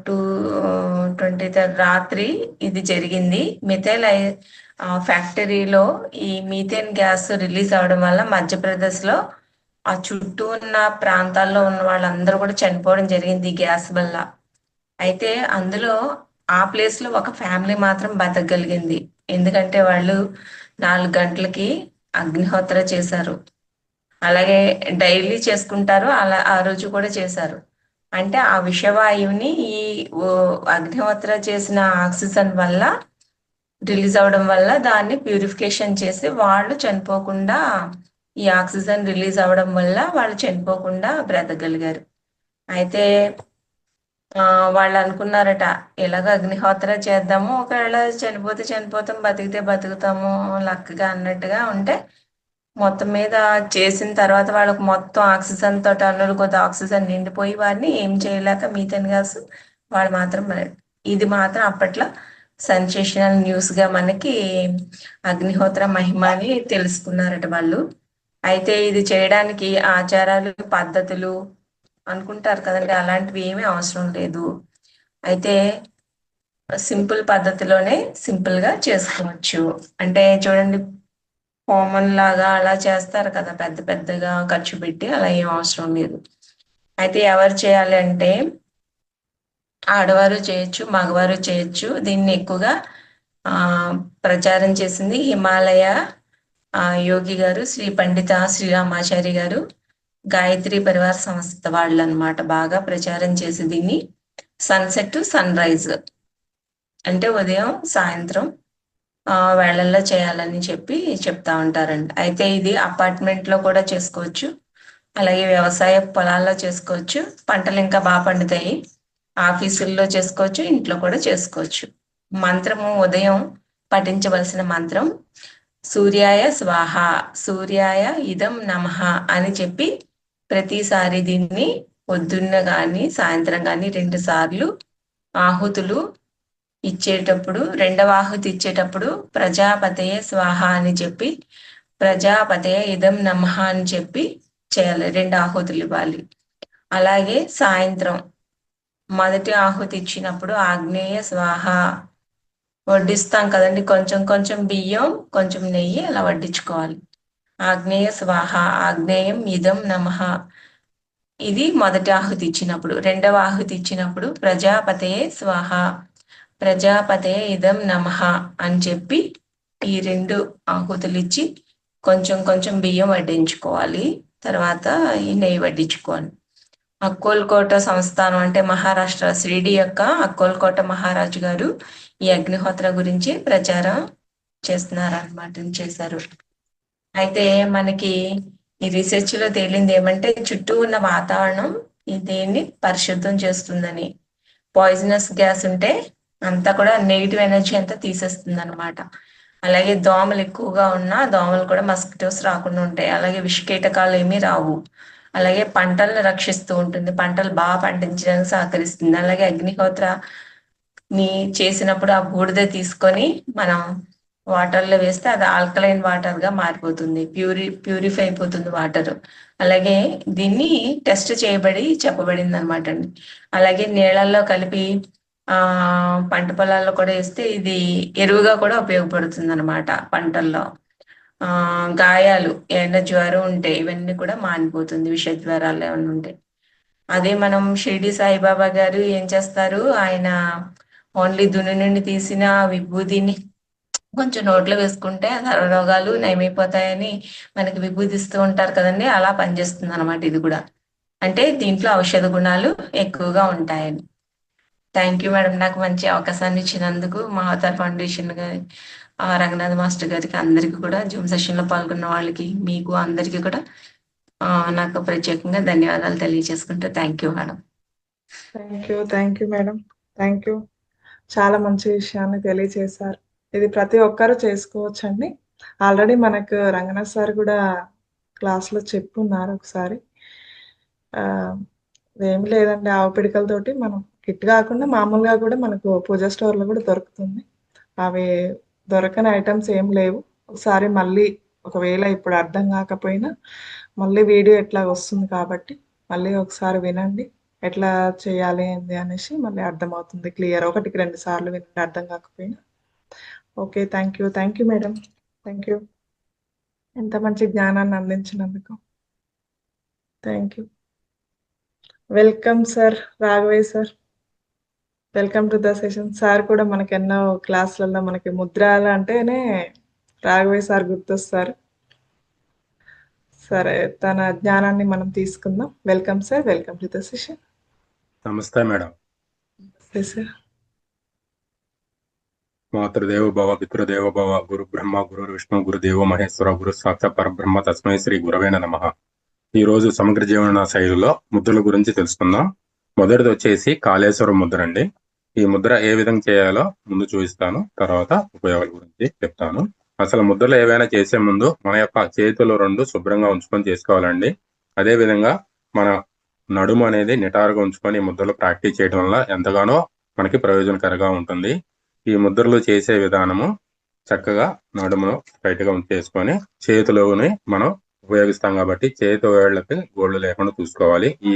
23 రాత్రి ఇది జరిగింది. మిథైల్ ఫ్యాక్టరీలో ఈ మీథేన్ గ్యాస్ రిలీజ్ అవడం వల్ల మధ్యప్రదేశ్ లో ఆ చుట్టూ ఉన్న ప్రాంతాల్లో ఉన్న వాళ్ళందరూ కూడా చనిపోవడం జరిగింది ఈ గ్యాస్ వల్ల. అయితే అందులో ఆ ప్లేస్ లో ఒక ఫ్యామిలీ మాత్రం బతకగలిగింది, ఎందుకంటే వాళ్ళు 4 గంటలకి అగ్నిహోత్ర చేశారు. అలాగే డైలీ చేసుకుంటారు, అలా ఆ రోజు కూడా చేశారు. అంటే ఆ విషవాయువుని ఈ అగ్నిహోత్ర చేసిన ఆక్సిజన్ వల్ల రిలీజ్ అవడం వల్ల దాన్ని ప్యూరిఫికేషన్ చేసి వాళ్ళు చనిపోకుండా, ఈ ఆక్సిజన్ రిలీజ్ అవడం వల్ల వాళ్ళు చనిపోకుండా బ్రతకగలిగారు. అయితే వాళ్ళు అనుకున్నారట, ఎలాగ అగ్నిహోత్ర చేద్దాము, ఒకవేళ చనిపోతే చనిపోతాం, బతికితే బతుకుతాము లక్కగా అన్నట్టుగా ఉంటే, మొత్తం మీద చేసిన తర్వాత వాళ్ళకు మొత్తం ఆక్సిజన్ తో టన్నులు కొద్ది ఆక్సిజన్ నిండిపోయి వారిని ఏం చేయలేక మీథేన్ గ్యాస్ వాళ్ళు మాత్రం ఇది మాత్రం అప్పట్లో సెన్సేషనల్ న్యూస్ గా మనకి అగ్నిహోత్ర మహిమని తెలుసుకున్నారట వాళ్ళు. అయితే ఇది చేయడానికి ఆచారాలు పద్ధతులు అనుకుంటారు కదండి, అలాంటివి ఏమీ అవసరం లేదు. అయితే సింపుల్ పద్ధతిలోనే సింపుల్ గా చేసుకోవచ్చు. అంటే చూడండి, హోమం లాగా అలా చేస్తారు కదా పెద్ద పెద్దగా ఖర్చు పెట్టి, అలా ఏం అవసరం లేదు. అయితే ఎవరు చేయాలి అంటే ఆడవారు చేయొచ్చు, మగవారు చేయొచ్చు. దీన్ని ఎక్కువగా ఆ ప్రచారం చేసింది హిమాలయ యోగి గారు, శ్రీ పండిత శ్రీరామాచారి గారు, గాయత్రి పరివార సంస్థ వాళ్ళు అనమాట. బాగా ప్రచారం చేసి దీన్ని సన్సెట్ సన్ రైజ్ అంటే ఉదయం సాయంత్రం వేళల్లో చేయాలని చెప్తా ఉంటారండి. అయితే ఇది అపార్ట్మెంట్ లో కూడా చేసుకోవచ్చు, అలాగే వ్యవసాయ పొలాల్లో చేసుకోవచ్చు. పంటలు ఇంకా బాగా పండుతాయి. ఆఫీసుల్లో చేసుకోవచ్చు, ఇంట్లో కూడా చేసుకోవచ్చు. మంత్రము ఉదయం పఠించవలసిన మంత్రం సూర్యాయ స్వాహ, సూర్యాయ ఇదం నమః అని చెప్పి ప్రతిసారి దీన్ని పొద్దున్న గాని సాయంత్రం గాని 2 సార్లు ఆహుతులు ఇచ్చేటప్పుడు, రెండవ ఆహుతి ఇచ్చేటప్పుడు ప్రజాపతయే స్వాహ అని చెప్పి ప్రజాపతయ ఇదం నమః అని చెప్పి చేయాలి. 2 ఆహుతులు ఇవ్వాలి. అలాగే సాయంత్రం మొదటి ఆహుతి ఇచ్చినప్పుడు ఆగ్నేయ స్వాహ వడ్డిస్తాం కదండి, కొంచెం కొంచెం బియ్యం కొంచెం నెయ్యి అలా వడ్డించుకోవాలి. ఆగ్నేయ స్వాహ, ఆగ్నేయం ఇదం నమః ఇది మొదటి ఆహుతి ఇచ్చినప్పుడు. రెండవ ఆహుతి ఇచ్చినప్పుడు ప్రజాపతయే స్వాహ, ప్రజాపతయ ఇదం నమః అని చెప్పి ఈ 2 ఆహుతులు ఇచ్చి కొంచెం కొంచెం బియ్యం వడ్డించుకోవాలి. తర్వాత ఈ నెయ్యి వడ్డించుకోవాలి. అక్కోల్కోట సంస్థానం అంటే మహారాష్ట్ర షిరిడి యొక్క అక్కోల్కోట మహారాజు గారు ఈ అగ్నిహోత్ర గురించి ప్రచారం చేశారు. అయితే మనకి ఈ రీసెర్చ్ లో తేలింది ఏమంటే చుట్టూ ఉన్న వాతావరణం దీన్ని పరిశుద్ధం చేస్తుందని. పాయిజనస్ గ్యాస్ ఉంటే అంతా కూడా నెగిటివ్ ఎనర్జీ అంతా తీసేస్తుంది అనమాట. అలాగే దోమలు ఎక్కువగా ఉన్నా దోమలు కూడా మస్కిటోస్ రాకుండా ఉంటాయి. అలాగే విషకీటకాలు ఏమీ రావు. అలాగే పంటలను రక్షిస్తూ ఉంటుంది, పంటలు బాగా పండించడానికి సహకరిస్తుంది. అలాగే అగ్నిహోత్ర ని చేసినప్పుడు ఆ బూడిద తీసుకొని మనం వాటర్లో వేస్తే అది ఆల్కలైన్ వాటర్ గా మారిపోతుంది, ప్యూరిఫై అయిపోతుంది వాటర్. అలాగే దీన్ని టెస్ట్ చేయబడి చెప్పబడింది అనమాట అండి. అలాగే నీళ్ళల్లో కలిపి పంట పొలాల్లో కూడా వేస్తే ఇది ఎరువుగా కూడా ఉపయోగపడుతుంది అనమాట పంటల్లో. గాయాలు ఏమైనా జ్వరం ఉంటే ఇవన్నీ కూడా మానిపోతుంది, విష జ్వరాలు ఏమైనా ఉంటే. అదే మనం షిరిడి సాయిబాబా గారు ఏం చేస్తారు, ఆయన ఓన్లీ దుని నుండి తీసిన విభూదిని కొంచెం నోట్లో వేసుకుంటే సర్వరోగాలు నయమైపోతాయని మనకి విభూదిస్తూ ఉంటారు కదండి, అలా పనిచేస్తుంది అనమాట ఇది కూడా. అంటే దీంట్లో ఔషధ గుణాలు ఎక్కువగా ఉంటాయని. థ్యాంక్ యూ మేడం, నాకు మంచి అవకాశాన్ని ఇచ్చినందుకు మా అవతార్ ఫౌండేషన్ గారి రంగనాథ్ మాస్టర్ గారికి, అందరికీ కూడా జూమ్ సెషన్ లో పాల్గొన్న వాళ్ళకి, మీకు అందరికీ కూడా నాకు ప్రత్యేకంగా ధన్యవాదాలు తెలియజేసుకుంటూ thank you madam. Thank you madam, thank you. చాలా మంచి విషయాన్ని తెలియజేశారు. ఇది ప్రతి ఒక్కరూ చేసుకోవచ్చండి. ఆల్రెడీ మనకు రంగనాథ్ సార్ కూడా క్లాస్లో చెప్పున్నారు ఒకసారి. ఏమి లేదండి, ఆవు పిడికలతోటి మనం కిట్ కాకుండా మామూలుగా కూడా మనకు పూజా స్టోర్లో కూడా దొరుకుతుంది. అవి దొరకని ఐటమ్స్ ఏం లేవు. ఒకసారి మళ్ళీ ఒకవేళ ఇప్పుడు అర్థం కాకపోయినా మళ్ళీ వీడియో ఎట్లా వస్తుంది కాబట్టి మళ్ళీ ఒకసారి వినండి, ఎట్లా చేయాలి ఏంది అనేసి మళ్ళీ అర్థమవుతుంది క్లియర్. 1-2 సార్లు వినండి అర్థం కాకపోయినా. Okay, thank you madam, thank you. ఎంత మంచి జ్ఞానాన్ని అందించినందుకు thank you. Welcome sir, Raghavaiah sir, welcome to the session. Sir కూడా మనకి ఎన్నో క్లాసులలో మనకి ముద్రాలు అంటేనే రాఘవయ్య సార్ గుర్తొస్తారు. సరే, తన జ్ఞానాన్ని మనం తీసుకుందాం. Welcome sir, welcome to the session. నమస్తే మేడం. నమస్తే సార్. మాతృదేవో భవ, పితృదేవో భవ, గురు బ్రహ్మ గురు విష్ణు గురుదేవో మహేశ్వర, గురు సాక్షాత్ పరబ్రహ్మ తస్మై శ్రీ గురవే నమః. ఈ రోజు సమగ్ర జీవన శైలిలో ముద్రల గురించి తెలుసుకుందాం. మొదటిది వచ్చేసి కాళేశ్వరం ముద్ర అండి. ఈ ముద్ర ఏ విధంగా చేయాలో ముందు చూపిస్తాను, తర్వాత ఉపయోగాల గురించి చెప్తాను. అసలు ముద్రలు ఏవైనా చేసే ముందు మన యొక్క చేతులు 2 శుభ్రంగా ఉంచుకొని చేసుకోవాలండి. అదే విధంగా మన నడుము అనేది నిటారుగా ఉంచుకొని ఈ ముద్రలు ప్రాక్టీస్ చేయడం వల్ల ఎంతగానో మనకి ప్రయోజనకరంగా ఉంటుంది. ఈ ముద్రలు చేసే విధానము చక్కగా నడుమును స్ట్రైట్ గా ఉంచేసుకొని చేతిలోని మనం ఉపయోగిస్తాం కాబట్టి చేతి వేళ్లకి గోళ్లు లేకుండా చూసుకోవాలి. ఈ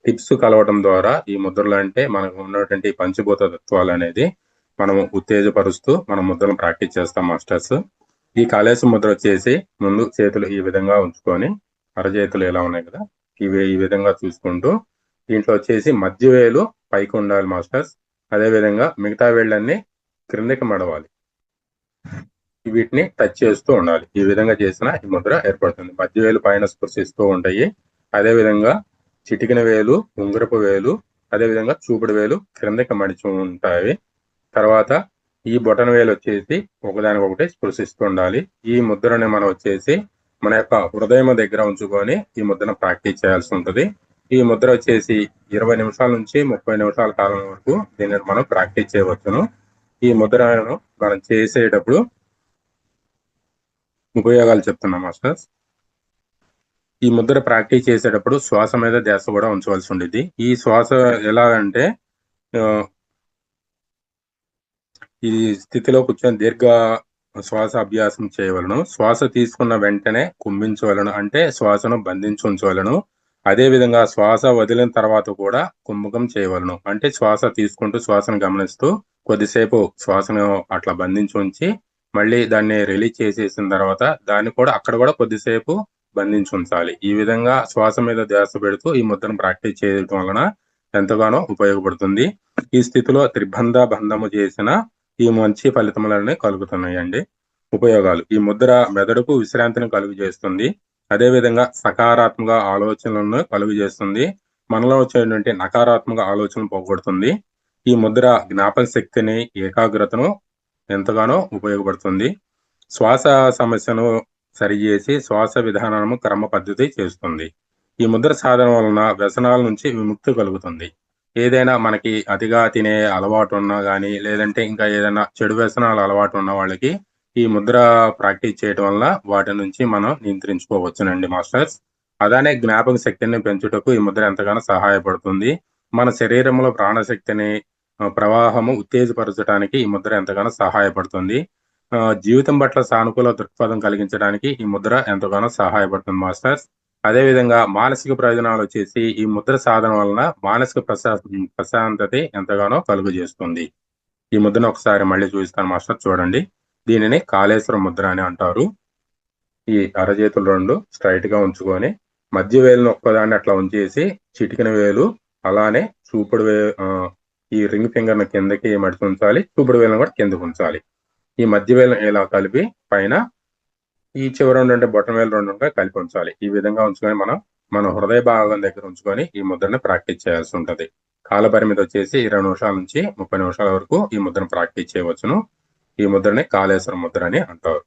టిప్స్ కలవడం ద్వారా ఈ ముద్రలు అంటే మనకు ఉన్నటువంటి పంచభూత తత్వాలు అనేది మనము ఉత్తేజపరుస్తూ మన ముద్రలను ప్రాక్టీస్ చేస్తాం మాస్టర్స్. ఈ కాళేశ్వర ముద్ర వచ్చేసి ముందు చేతులు ఈ విధంగా ఉంచుకొని, అరచేతులు ఎలా ఉన్నాయి కదా ఇవి ఈ విధంగా చూసుకుంటూ, దీంట్లో వచ్చేసి మధ్య వేలు పైకి ఉండాలి మాస్టర్స్. అదే విధంగా మిగతా వేళ్ళన్నీ క్రిందకి మడవాలి. వీటిని టచ్ చేస్తూ ఉండాలి. ఈ విధంగా చేసిన ఈ ముద్ర ఏర్పడుతుంది. మధ్య వేలు పైన స్పృశిస్తూ ఉంటాయి. అదే విధంగా చిటికిన వేలు, ఉంగరపు వేలు, అదే విధంగా చూపుడు వేలు క్రిందకి మడిచి ఉంటాయి. తర్వాత ఈ బొటన వేలు వచ్చేసి ఒకదానికొకటి స్పృశిస్తూ ఉండాలి. ఈ ముద్రని మనం వచ్చేసి మన యొక్క హృదయం దగ్గర ఉంచుకొని ఈ ముద్రను ప్రాక్టీస్ చేయాల్సి ఉంటుంది. ఈ ముద్ర వచ్చేసి 20 నిమిషాల నుంచి 30 నిమిషాల కాలం వరకు దీనిని మనం ప్రాక్టీస్ చేయవచ్చును. ఈ ముద్రను మనం చేసేటప్పుడు ఉపయోగాలు చెప్తున్నాం మాస్టర్స్. ఈ ముద్ర ప్రాక్టీస్ చేసేటప్పుడు శ్వాస మీద ధ్యాస కూడా ఉంచవలసి ఉండేది. ఈ శ్వాస ఎలా అంటే ఈ స్థితిలో కూర్చొని దీర్ఘ శ్వాస అభ్యాసం చేయవలను. శ్వాస తీసుకున్న వెంటనే కుంభించవలను, అంటే శ్వాసను బంధించి ఉంచవలను. అదే విధంగా శ్వాస వదిలిన తర్వాత కూడా కుంభకం చేయవలను, అంటే శ్వాస తీసుకుంటూ శ్వాసను గమనిస్తూ కొద్దిసేపు శ్వాసను అట్లా బంధించి ఉంచి మళ్ళీ దాన్ని రిలీజ్ చేసేసిన తర్వాత దాన్ని కూడా అక్కడ కూడా కొద్దిసేపు బంధించి ఉంచాలి. ఈ విధంగా శ్వాస మీద ధ్యాస పెడుతూ ఈ ముద్రను ప్రాక్టీస్ చేయడం వలన ఎంతగానో ఉపయోగపడుతుంది. ఈ స్థితిలో త్రిబంధ బంధము చేసిన ఈ మంచి ఫలితములనే కలుగుతున్నాయండి. ఉపయోగాలు: ఈ ముద్ర మెదడుకు విశ్రాంతిని కలుగు చేస్తుంది. అదే విధంగా సకారాత్మక ఆలోచనలను కలుగు చేస్తుంది. మనలో వచ్చేటువంటి నకారాత్మక ఆలోచనలు పోగొడుతుంది. ఈ ముద్ర జ్ఞాపక శక్తిని, ఏకాగ్రతను ఎంతగానో ఉపయోగపడుతుంది. శ్వాస సమస్యను సరిచేసి శ్వాస విధానము క్రమ పద్ధతి చేస్తుంది. ఈ ముద్ర సాధన వలన వ్యసనాల నుంచి విముక్తి కలుగుతుంది. ఏదైనా మనకి అతిగా తినే అలవాటు ఉన్నా కానీ, లేదంటే ఇంకా ఏదైనా చెడు వ్యసనాలు అలవాటు ఉన్న వాళ్ళకి ఈ ముద్ర ప్రాక్టీస్ చేయడం వల్ల వాటి నుంచి మనం నియంత్రించుకోవచ్చునండి మాస్టర్స్. అలానే జ్ఞాపక శక్తిని పెంచుటకు ఈ ముద్ర ఎంతగానో సహాయపడుతుంది. మన శరీరంలో ప్రాణశక్తిని ప్రవాహము ఉత్తేజపరచడానికి ఈ ముద్ర ఎంతగానో సహాయపడుతుంది. జీవితం పట్ల సానుకూల దృక్పథం కలిగించడానికి ఈ ముద్ర ఎంతగానో సహాయపడుతుంది మాస్టర్స్. అదే విధంగా మానసిక ప్రయోజనాలు వచ్చేసి ఈ ముద్ర సాధన వలన మానసిక ప్రశాంతత ఎంతగానో కలుగు చేస్తుంది. ఈ ముద్రను ఒకసారి మళ్ళీ చూపిస్తాను మాస్టర్, చూడండి. దీనిని కాళేశ్వర ముద్ర అని అంటారు. ఈ అరచేతులు రెండు స్ట్రైట్ గా ఉంచుకొని మధ్య వేలును ఒక్కదాన్ని అట్లా ఉంచేసి చిటికిన వేలు అలానే చూపుడు ఈ రింగ్ ఫింగర్ ను కిందకి మడిచి ఉంచాలి, చూపుడు వేలును కూడా కిందకు ఉంచాలి. ఈ మధ్య వేలు ఇలా కలిపి పైన ఈ చివరి రెండు బొట్టన వేలు రెండు కలిపి ఉంచాలి. ఈ విధంగా ఉంచుకొని మన హృదయ భాగం దగ్గర ఉంచుకొని ఈ ముద్రని ప్రాక్టీస్ చేయాల్సి ఉంటది. కాల పరిమితి వచ్చేసి 20 నిమిషాల నుంచి 30 నిమిషాల వరకు ఈ ముద్రను ప్రాక్టీస్ చేయవచ్చును. ఈ ముద్రని కాళేశ్వర ముద్ర అని అంటారు.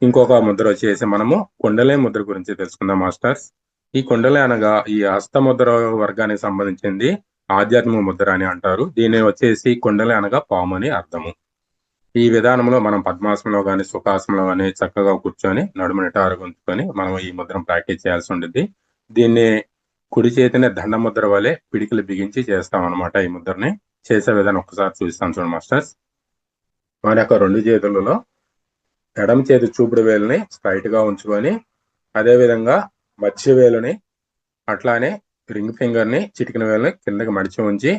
ఇంకొక ముద్ర వచ్చేసి మనము కుండలి ముద్ర గురించి తెలుసుకుందాం మాస్టర్స్. ఈ కుండలి అనగా ఈ హస్తముద్ర వర్గానికి సంబంధించింది ఆధ్యాత్మిక ముద్ర అని అంటారు. దీని వచ్చేసి కుండలి అనగా పాము అని అర్థము. ఈ విధానంలో మనం పద్మాసనంలో కానీ సుఖాసనంలో కానీ చక్కగా కూర్చొని నడుము నిటారుగా ఉంచుకొని మనం ఈ ముద్రను ప్రాక్టీస్ చేయాల్సి ఉంటుంది. దీన్ని కుడి చేతిని దండ ముద్ర వలె పిడికిలు బిగించి చేస్తాం అనమాట. ఈ ముద్రని చేసే విధానం ఒక్కసారి చూపిస్తాను చూడండి మాస్టర్స్. మన యొక్క రెండు చేతులలో ఎడమ చేతి చూపుడు వేలుని స్ట్రైట్ గా ఉంచుకొని, అదే విధంగా మధ్య వేలుని అట్లానే రింగ్ ఫింగర్ ని చిటికిన వేలుని కిందకి మడిచి ఉంచి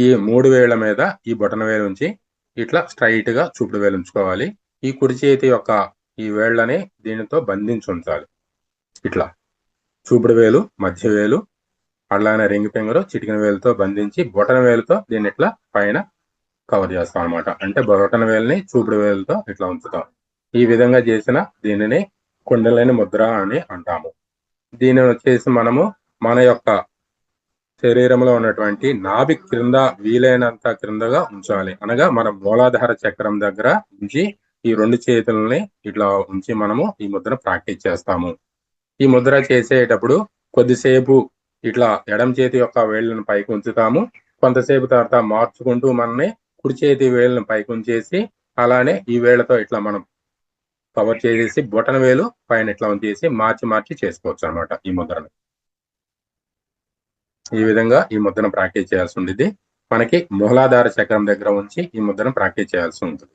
ఈ 3 వేళ్ల మీద ఈ బొటన వేలు ఉంచి ఇట్లా స్ట్రైట్ గా చూపుడు వేలు ఉంచుకోవాలి. ఈ కుడి చేతి యొక్క ఈ వేళ్లని దీనితో బంధించి ఉంచాలి. ఇట్లా చూపుడు వేలు, మధ్య వేలు, అట్లానే రింగ్ ఫింగర్ చిటికిన వేలుతో బంధించి బొటన వేలుతో దీన్ని ఇట్లా పైన కవర్ చేస్తాం అనమాట. అంటే బొటన వేలుని చూపుడు వేలుతో ఇట్లా ఉంచుతాం. ఈ విధంగా చేసిన దీనిని కుండలిని ముద్ర అని అంటాము. దీనిని వచ్చేసి మనము మన యొక్క శరీరంలో ఉన్నటువంటి నాభి క్రింద వీలైనంత క్రిందగా ఉంచాలి. అనగా మన మూలాధార చక్రం దగ్గర ఉంచి ఈ రెండు చేతులని ఇట్లా ఉంచి మనము ఈ ముద్ర ప్రాక్టీస్ చేస్తాము. ఈ ముద్ర చేసేటప్పుడు కొద్దిసేపు ఇట్లా ఎడమ చేతి యొక్క వేళ్ళను పైకి ఉంచుతాము. కొంతసేపు తర్వాత మార్చుకుంటూ మనని కుడి చేతి వేళ్ళను పైకి ఉంచేసి అలానే ఈ వేళ్లతో ఇట్లా మనం కవర్ చేసేసి బొటన వేలు పైన ఇట్లా ఉంచేసి మార్చి చేసుకోవచ్చు అనమాట ఈ ముద్రను. ఈ విధంగా ఈ ముద్రను ప్రాక్టీస్ చేయాల్సి ఉండేది. మనకి మూలాధార చక్రం దగ్గర ఉంచి ఈ ముద్రను ప్రాక్టీస్ చేయాల్సి ఉంటుంది.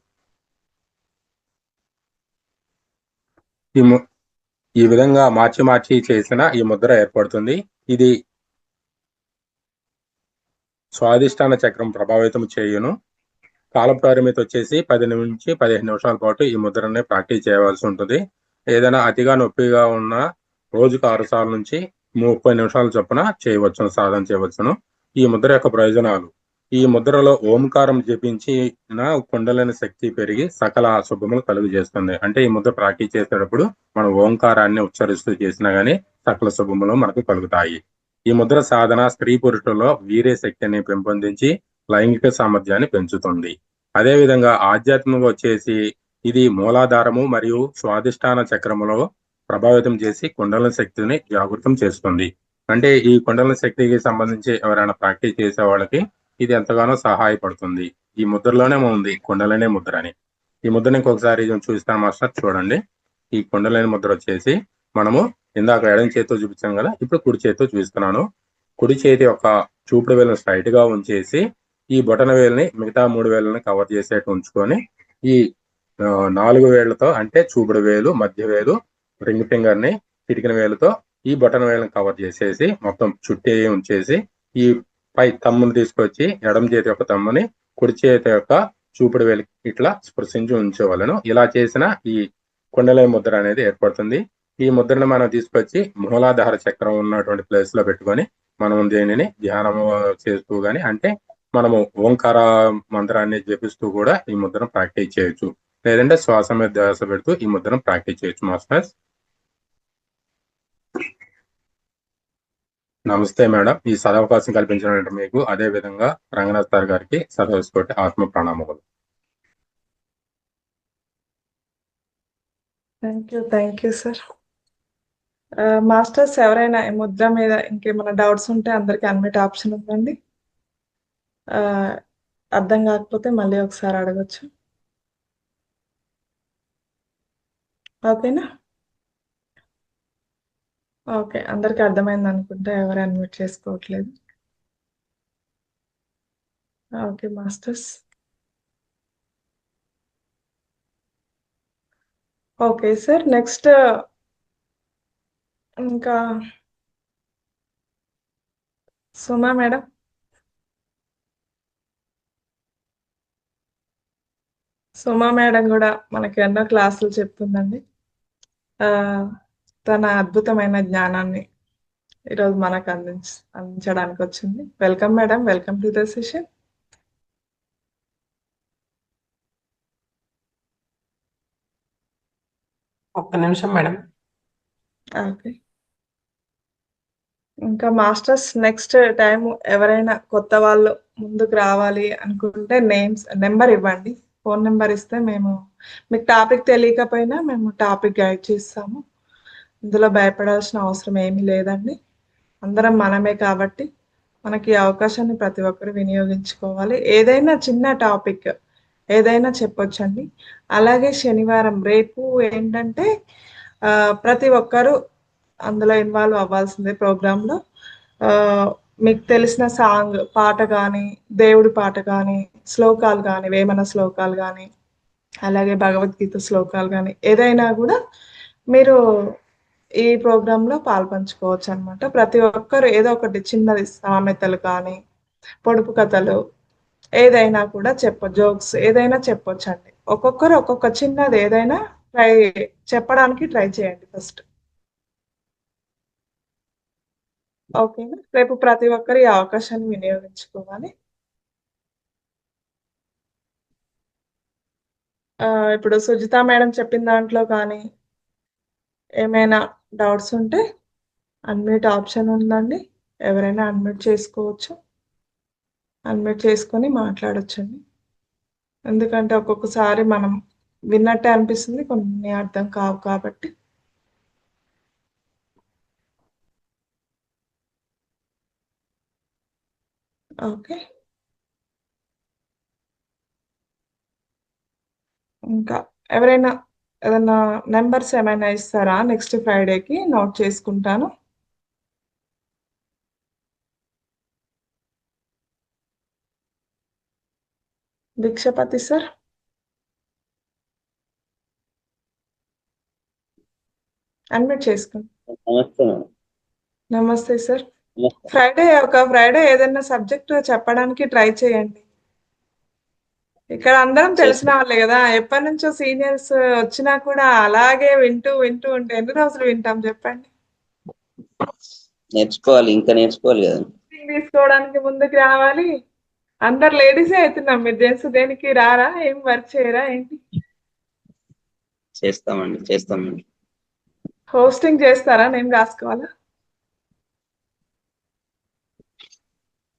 ఈ విధంగా మార్చి చేసిన ఈ ముద్ర ఏర్పడుతుంది. ఇది స్వాదిష్టాన చక్రం ప్రభావితం చేయును. కాల పరిమితి వచ్చేసి 10 నుంచి 15 నిమిషాల పాటు ఈ ముద్రని ప్రాక్టీస్ చేయవలసి ఉంటుంది. ఏదైనా అతిగా నొప్పిగా ఉన్న రోజుకు 6 సార్లు నుంచి 30 నిమిషాల చొప్పున చేయవచ్చును, సాధన చేయవచ్చును. ఈ ముద్ర యొక్క ప్రయోజనాలు: ఈ ముద్రలో ఓంకారం జపించిన కుండలిని శక్తి పెరిగి సకల శుభములు కలుగు చేస్తుంది. అంటే ఈ ముద్ర ప్రాక్టీస్ చేసేటప్పుడు మనం ఓంకారాన్ని ఉచ్చరిస్తూ చేసినా గానీ సకల శుభములు మనకు కలుగుతాయి. ఈ ముద్ర సాధన స్త్రీ పురుషులలో వీర్య శక్తిని పెంపొందించి లైంగిక సామర్థ్యాన్ని పెంచుతుంది. అదే విధంగా ఆధ్యాత్మికంగా వచ్చేసి ఇది మూలాధారము మరియు స్వాదిష్టాన చక్రములో ప్రభావితం చేసి కుండలిని శక్తిని జాగృతం చేస్తుంది. అంటే ఈ కుండలిని శక్తికి సంబంధించి ఎవరైనా ప్రాక్టీస్ చేసే వాళ్ళకి ఇది ఎంతగానో సహాయపడుతుంది. ఈ ముద్రలోనే ఉంది కుండలిని ముద్ర అని. ఈ ముద్రని ఇంకొకసారి చూపిస్తాను మాస్టర్, చూడండి. ఈ కుండలిని ముద్ర వచ్చేసి మనము ఇందాక ఎడం చేతితో చూపించాం కదా, ఇప్పుడు కుడి చేతితో చూపిస్తున్నాను. కుడి చేతి యొక్క చూపుడు వేలును స్ట్రైట్ గా ఉంచేసి ఈ బొటన వేలుని మిగతా 3 వేలని కవర్ చేసేట్టు ఉంచుకొని ఈ 4 వేళ్లతో అంటే చూపుడు వేలు, మధ్య వేలు, రింగ్ ఫింగర్ ని చిటికిన వేలుతో ఈ బొటన వేలుని కవర్ చేసేసి మొత్తం చుట్టి ఉంచేసి ఈ పై తమ్ముని తీసుకొచ్చి ఎడమ చేతి యొక్క తమ్ముని కుడి చేతి యొక్క చూపుడు వేలు ఇట్లా స్పృశించి ఉంచేవాళ్ళను. ఇలా చేసిన ఈ కుండలిని ముద్ర అనేది ఏర్పడుతుంది. ఈ ముద్రను మనం తీసుకొచ్చి మూలాధార చక్రం ఉన్నటువంటి ప్లేస్ లో పెట్టుకొని మనం దీనిని ధ్యానము చేస్తూ గాని అంటే మనము ఓంకార మంత్రాన్ని జపిస్తూ కూడా ఈ ముద్రను ప్రాక్టీస్ చేయొచ్చు. లేదంటే శ్వాస మీద ధ్యాస పెడుతూ ఈ ముద్రను ప్రాక్టీస్ చేయొచ్చు మాస్టర్స్. నమస్తే మేడం. ఈ సదవకాశం కల్పించినటువంటి మీకు అదే విధంగా రంగనాథ్ సార్ గారికి సదవస్కోటి ఆత్మ ప్రణామములు. Thank you sir. మాస్టర్స్ ఎవరైనా ఈ ముద్ర మీద ఇంకేమైనా డౌట్స్ ఉంటే అందరికి అన్మిట్ ఆప్షన్ ఉందండి. అర్థం కాకపోతే మళ్ళీ ఒకసారి అడగచ్చు. ఓకేనా? ఓకే, అందరికి అర్థమైంది అనుకుంటే ఎవరు అన్మిట్ చేసుకోవట్లేదు. Okay masters. Okay sir, next ఇంకా సుమా మేడం. సుమా మేడం కూడా మనకి ఎన్నో క్లాసులు చెప్తుందండి. తన అద్భుతమైన జ్ఞానాన్ని ఈరోజు మనకు అందించడానికి వచ్చింది. Welcome madam, welcome to the session. ఒక్క నిమిషం మేడం. ఓకే, ఇంకా మాస్టర్స్ నెక్స్ట్ టైం ఎవరైనా కొత్త వాళ్ళు ముందుకు రావాలి అనుకుంటే నెంబర్ ఇవ్వండి. ఫోన్ నెంబర్ ఇస్తే మేము మీకు టాపిక్ తెలియకపోయినా మేము టాపిక్ గైడ్ చేస్తాము. ఇందులో భయపడాల్సిన అవసరం ఏమీ లేదండి. అందరం మనమే కాబట్టి మనకి అవకాశాన్ని ప్రతి ఒక్కరు వినియోగించుకోవాలి. ఏదైనా చిన్న టాపిక్ ఏదైనా చెప్పొచ్చండి. అలాగే శనివారం రేపు ఏంటంటే ప్రతి ఒక్కరు అందులో ఇన్వాల్వ్ అవ్వాల్సిందే ప్రోగ్రాంలో. మీకు తెలిసిన సాంగ్ పాట కానీ, దేవుడి పాట కానీ, శ్లోకాలు కానీ, వేమన శ్లోకాలు కానీ, అలాగే భగవద్గీత శ్లోకాలు కానీ ఏదైనా కూడా మీరు ఈ ప్రోగ్రాంలో పాల్పంచుకోవచ్చు అనమాట. ప్రతి ఒక్కరు ఏదో ఒకటి చిన్నది సామెతలు కానీ, పొడుపు కథలు ఏదైనా కూడా జోక్స్ ఏదైనా చెప్పొచ్చండి. ఒక్కొక్కరు ఒక్కొక్క చిన్నది ఏదైనా చెప్పడానికి ట్రై చేయండి ఫస్ట్. ఓకేనా? రేపు ప్రతి ఒక్కరు ఈ అవకాశాన్ని వినియోగించుకోవాలి. ఇప్పుడు సుజిత మేడం చెప్పిన దాంట్లో కానీ ఏమైనా డౌట్స్ ఉంటే అన్మ్యూట్ ఆప్షన్ ఉందండి. ఎవరైనా అన్మ్యూట్ చేసుకోవచ్చు. అన్మ్యూట్ చేసుకొని మాట్లాడొచ్చండి. ఎందుకంటే ఒక్కొక్కసారి మనం విన్నట్టే అనిపిస్తుంది, కొన్ని అర్థం కావు కాబట్టి. ఓకే, ఇంకా ఎవరైనా ఏదైనా నెంబర్స్ ఏమైనా ఇస్తారా? నెక్స్ట్ ఫ్రైడేకి నోట్ చేసుకుంటాను. భిక్షపతి సార్. అన్మ్యూట్ చేసుకోండి. నమస్తే సార్. ఫ్రైడే ఏదైనా సబ్జెక్ట్ చెప్పడానికి ట్రై చేయండి. ఇక్కడ అందరం తెలిసిన వాళ్ళే కదా, ఎప్పటి నుంచో సీనియర్స్ వచ్చినా కూడా అలాగే వింటూ ఉంటే ఎన్ని రోజులు వింటాం చెప్పండి? నేర్చుకోవాలి, ఇంకా నేర్చుకోవాలి కదా. తీసుకోవడానికి ముందుకు రావాలి, అందరు లేడీసే అవుతున్నాం, మీరు జెంట్స్ దేనికి రారా? ఏం వర్క్ చేయరా ఏంటి? చేస్తామండి. హోస్టింగ్ చేస్తారా? నేను రాసుకోవాలా?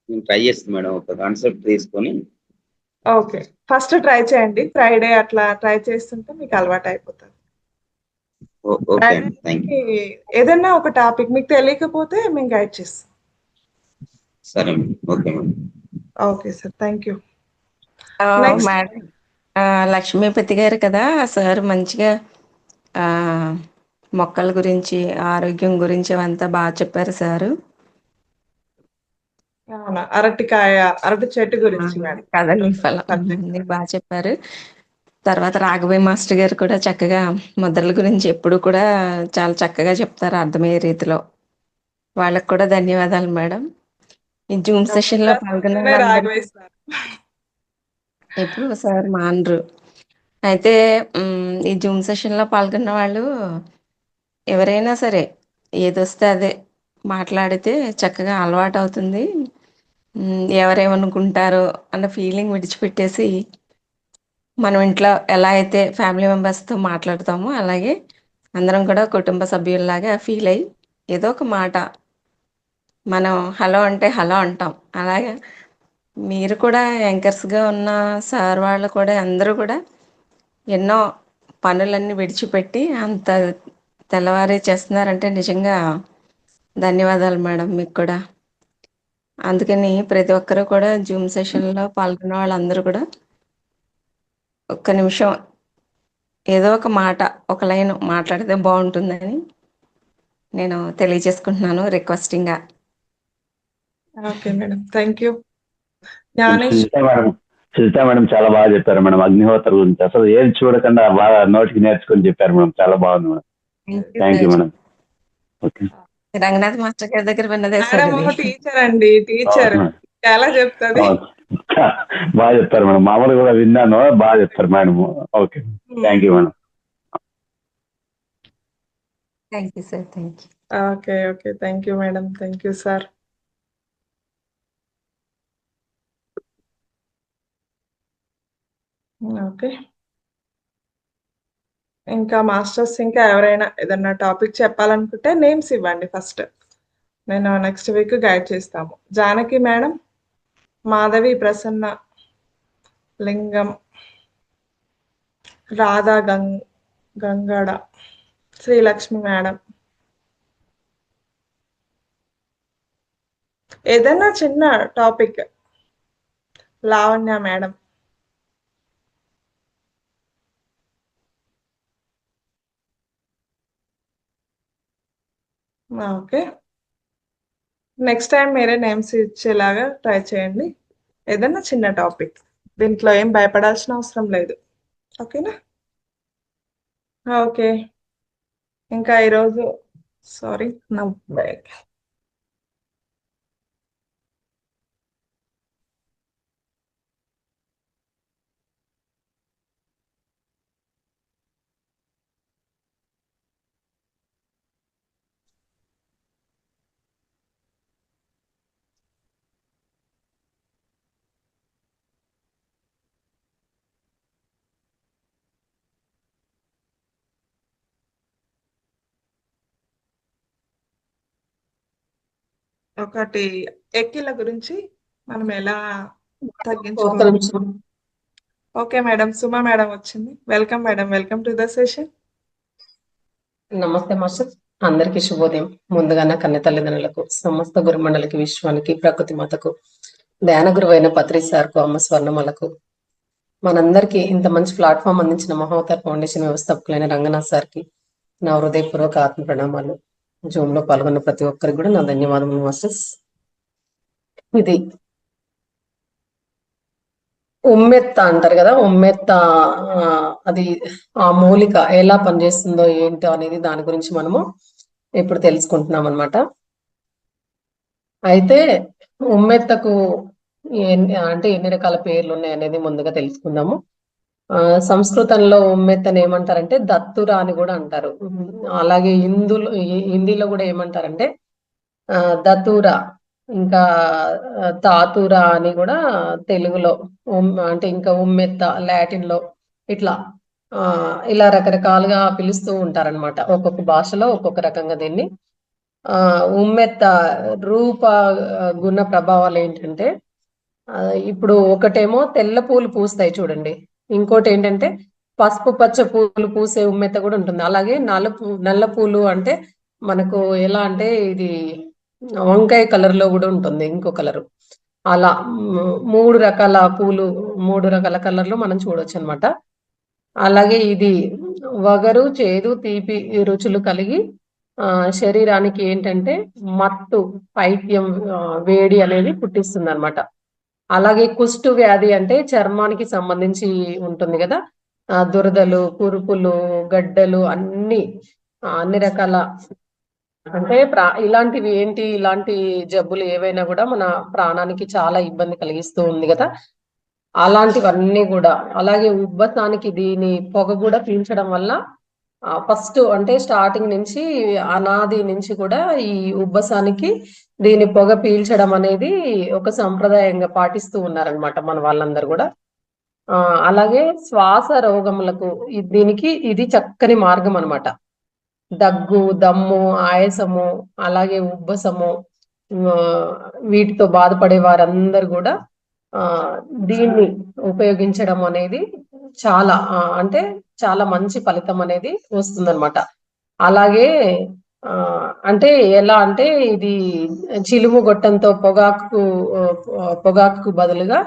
నేను ట్రై చేస్తాను మేడం, ఒక కాన్సెప్ట్ తీసుకొని. ఓకే, ఫస్ట్ ట్రై చేయండి. ఫ్రైడే అట్లా ట్రై చేస్తుంటే మీకు అలవాటు అయిపోతుంది. ఓకే అండి, థ్యాంక్ యూ. ఏదన్నా ఒక టాపిక్ మీకు తెలియకపోతే మేము గైడ్ చేస్తాం. సరే madam, okay madam. Okay sir, thank you. Next madam, Lakshmipati garu కదా సార్, మంచిగా ఆ మొక్కల గురించి, ఆరోగ్యం గురించి అంతా బాగా చెప్పారు సారు. అవునా, అరటి చెట్టు గురించి మేడం. కదండి ఫలం Subject. అన్ని బాగా చెప్పారు. తర్వాత రాఘవయ్య మాస్టర్ గారు కూడా చక్కగా ముద్రల గురించి ఎప్పుడు కూడా చాలా చక్కగా చెప్తారు అర్థమయ్యే రీతిలో. వాళ్ళకు కూడా ధన్యవాదాలు మేడం. ఈ జూమ్ సెషన్ లో పాల్గొన్న ముద్రాసంలోనే వాళ్ళందరికీ రాగవేస్తారు. ఎప్పుడు సార్ మానరు. అయితే ఈ జూమ్ సెషన్ లో పాల్గొన్న వాళ్ళు ఎవరైనా సరే ఏదొస్తే అదే మాట్లాడితే చక్కగా అలవాటు అవుతుంది. ఎవరేమనుకుంటారో అన్న ఫీలింగ్ విడిచిపెట్టేసి మనం ఇంట్లో ఎలా అయితే ఫ్యామిలీ మెంబర్స్తో మాట్లాడతామో అలాగే అందరం కూడా కుటుంబ సభ్యుల్లాగా ఫీల్ అయ్యి ఏదో ఒక మాట మనం హలో అంటే హలో అంటాం. అలాగే మీరు కూడా యాంకర్స్గా ఉన్న సార్ వాళ్ళు కూడా అందరూ కూడా ఎన్నో పనులన్నీ విడిచిపెట్టి అంత తెల్లవారి చేస్తున్నారంటే నిజంగా ధన్యవాదాలు మేడం మీకు కూడా. అందుకని ప్రతి ఒక్కరూ కూడా జూమ్ సెషన్లో పాల్గొన్న వాళ్ళందరూ కూడా ఒక్క నిమిషం ఏదో ఒక మాట, ఒక లైన్ మాట్లాడితే బాగుంటుందని నేను తెలియజేసుకుంటున్నాను రిక్వెస్టింగ్గా. Okay madam, thank you. Gnanesh Sujitha madam చాలా బాగా చెప్పారు మేడం. అగ్నిహోత్ర గురించి అసలు ఏం చూడకుండా బాగా నోటికి నేర్చుకొని చెప్పారు మేడం. చాలా బాగుంది madam. Thank you madam. Okay, Ranganath master గారి దగ్గర విన్నదే సార్ మేడం ఇది. ఒక టీచర్ అండి, టీచర్ చాలా చెప్తుంది. బాగా చెప్తారు మేడం. మామూలు కూడా విన్నాను, బాగా చెప్తారు madam. Okay, thank you madam. Thank you sir, thank you. Okay okay, thank you madam, thank you sir. Okay, ఇంకా మాస్టర్స్ ఇంకా ఎవరైనా ఏదన్నా టాపిక్ చెప్పాలనుకుంటే నేమ్స్ ఇవ్వండి ఫస్ట్. నేను నెక్స్ట్ వీక్ గైడ్ చేస్తాము. జానకి మేడం, మాధవి, ప్రసన్న, లింగం, రాధా, గంగడ, శ్రీలక్ష్మి మేడం. ఏదైనా చిన్న topic. Lavanya madam. Okay, next time మీరే నేమ్స్ ఇచ్చేలాగా ట్రై చేయండి. ఏదైనా చిన్న టాపిక్, దీంట్లో ఏం భయపడాల్సిన అవసరం లేదు. ఓకేనా? ఓకే, ఇంకా ఈరోజు సారీ నా బ్యాగ్. ఒకటి ఎక్కిల గురించి మనం ఎలా ఒక్క తగ్గించుకోవాలి. నిమిషం. ఓకే మేడం, సుమా మేడం వచ్చింది. Welcome madam, welcome to the session. నమస్తే మాస్టర్, అందరికీ శుభోదయం. ముందుగా నా కన్య తల్లిదండ్రులకు, సమస్త గురుమండలికి, విశ్వానికి, ప్రకృతి మాతకు, ధ్యాన గురువైన పత్రి సార్కు, అమ్మ స్వర్ణమలకు, మనందరికీ ఇంత మంచి ప్లాట్ఫామ్ అందించిన మహోత్తర్ ఫౌండేషన్ వ్యవస్థాపకులైన రంగనాథ్ సార్కి నా హృదయపూర్వక ఆత్మ ప్రణామాలు. జూమ్ లో పాల్గొన్న ప్రతి ఒక్కరికి కూడా నా ధన్యవాదములు మాస్టర్స్. ఇది ఉమ్మెత్త అంటారు కదా, ఉమ్మెత్త అది ఆ మూలిక ఎలా పనిచేస్తుందో ఏంటో అనేది దాని గురించి మనము ఇప్పుడు తెలుసుకుంటున్నాం అన్నమాట. అయితే ఉమ్మెత్తకు అంటే ఎన్ని రకాల పేర్లు ఉన్నాయి అనేది ముందుగా తెలుసుకుందాము. సంస్కృతంలో ఉమ్మెత్తని ఏమంటారంటే దత్తురా అని కూడా అంటారు. అలాగే హిందీలో కూడా ఏమంటారంటే దతూరా, ఇంకా తాతురా అని కూడా తెలుగులో, అంటే ఇంకా ఉమ్మెత్త లాటిన్ లో ఇట్లా ఇలా రకరకాలుగా పిలుస్తూ ఉంటారనమాట. ఒక్కొక్క భాషలో ఒక్కొక్క రకంగా దీన్ని. ఉమ్మెత్త రూప గుణ ప్రభావాలు ఏంటంటే, ఇప్పుడు ఒకటేమో తెల్ల పూలు పూస్తాయి చూడండి, ఇంకోటి ఏంటంటే పసుపు పచ్చ పూలు పూసే ఉమ్మెత్త కూడా ఉంటుంది. అలాగే నల్ల పూలు అంటే మనకు ఎలా అంటే ఇది వంకాయ కలర్ లో కూడా ఉంటుంది ఇంకో కలరు. అలా 3 రకాల పూలు, 3 రకాల కలర్లు మనం చూడొచ్చు అనమాట. అలాగే ఇది వగరు, చేదు, తీపి రుచులు కలిగి శరీరానికి ఏంటంటే మత్తు, పైత్యం, వేడి అనేది పుట్టిస్తుంది అనమాట. అలాగే కుష్టు వ్యాధి అంటే చర్మానికి సంబంధించి ఉంటుంది కదా, దురదలు, కురుపులు, గడ్డలు అన్ని రకాల అంటే ఇలాంటి జబ్బులు ఏవైనా కూడా మన ప్రాణానికి చాలా ఇబ్బంది కలిగిస్తూ ఉంది కదా, అలాంటివన్నీ కూడా. అలాగే ఉబ్బసానికి దీని పొగ కూడా పీల్చడం వల్ల ఫస్ట్ అంటే స్టార్టింగ్ నుంచి అనాది నుంచి కూడా ఈ ఉబ్బసానికి దీని పొగ పీల్చడం అనేది ఒక సంప్రదాయంగా పాటిస్తూ ఉన్నారనమాట మన వాళ్ళందరూ కూడా. అలాగే శ్వాస రోగములకు దీనికి ఇది చక్కని మార్గం అనమాట. దగ్గు, దమ్ము, ఆయాసము, అలాగే ఉబ్బసము, వీటితో బాధపడే వారందరూ కూడా దీన్ని ఉపయోగించడం అనేది అంటే చాలా మంచి ఫలితం అనేది వస్తుందన్నమాట. అలాగే అంటే ఎలా అంటే ఇది చిలుము గొట్టంతో పొగాకు బదులుగా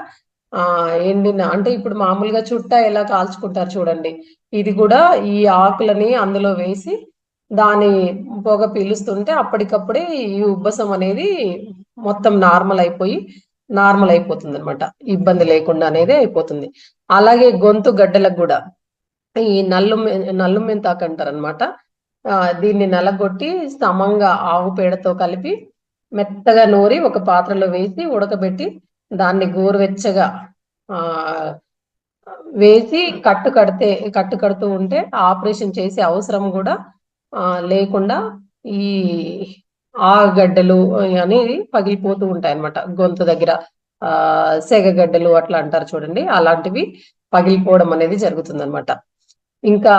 ఎండిన, అంటే ఇప్పుడు మామూలుగా చుట్టా ఎలా కాల్చుకుంటారు చూడండి, ఇది కూడా ఈ ఆకులని అందులో వేసి దాని పొగ పీలుస్తుంటే అప్పటికప్పుడే ఈ ఉబ్బసం అనేది మొత్తం నార్మల్ అయిపోతుంది అనమాట. ఇబ్బంది లేకుండా అనేది అయిపోతుంది. అలాగే గొంతు గడ్డలకు కూడా ఈ నల్లు మెంతాకు అంటారు అనమాట. దీన్ని నలగొట్టి సమంగా ఆవు పేడతో కలిపి మెత్తగా నూరి ఒక పాత్రలో వేసి ఉడకబెట్టి దాన్ని గోరువెచ్చగా వేసి కడుతూ ఉంటే ఆపరేషన్ చేసే అవసరం కూడా లేకుండా ఈ గడ్డలు అనేది పగిలిపోతూ ఉంటాయి అన్నమాట. గొంతు దగ్గర సెగగడ్డలు అట్లా అంటారు చూడండి, అలాంటివి పగిలిపోవడం అనేది జరుగుతుంది అనమాట. ఇంకా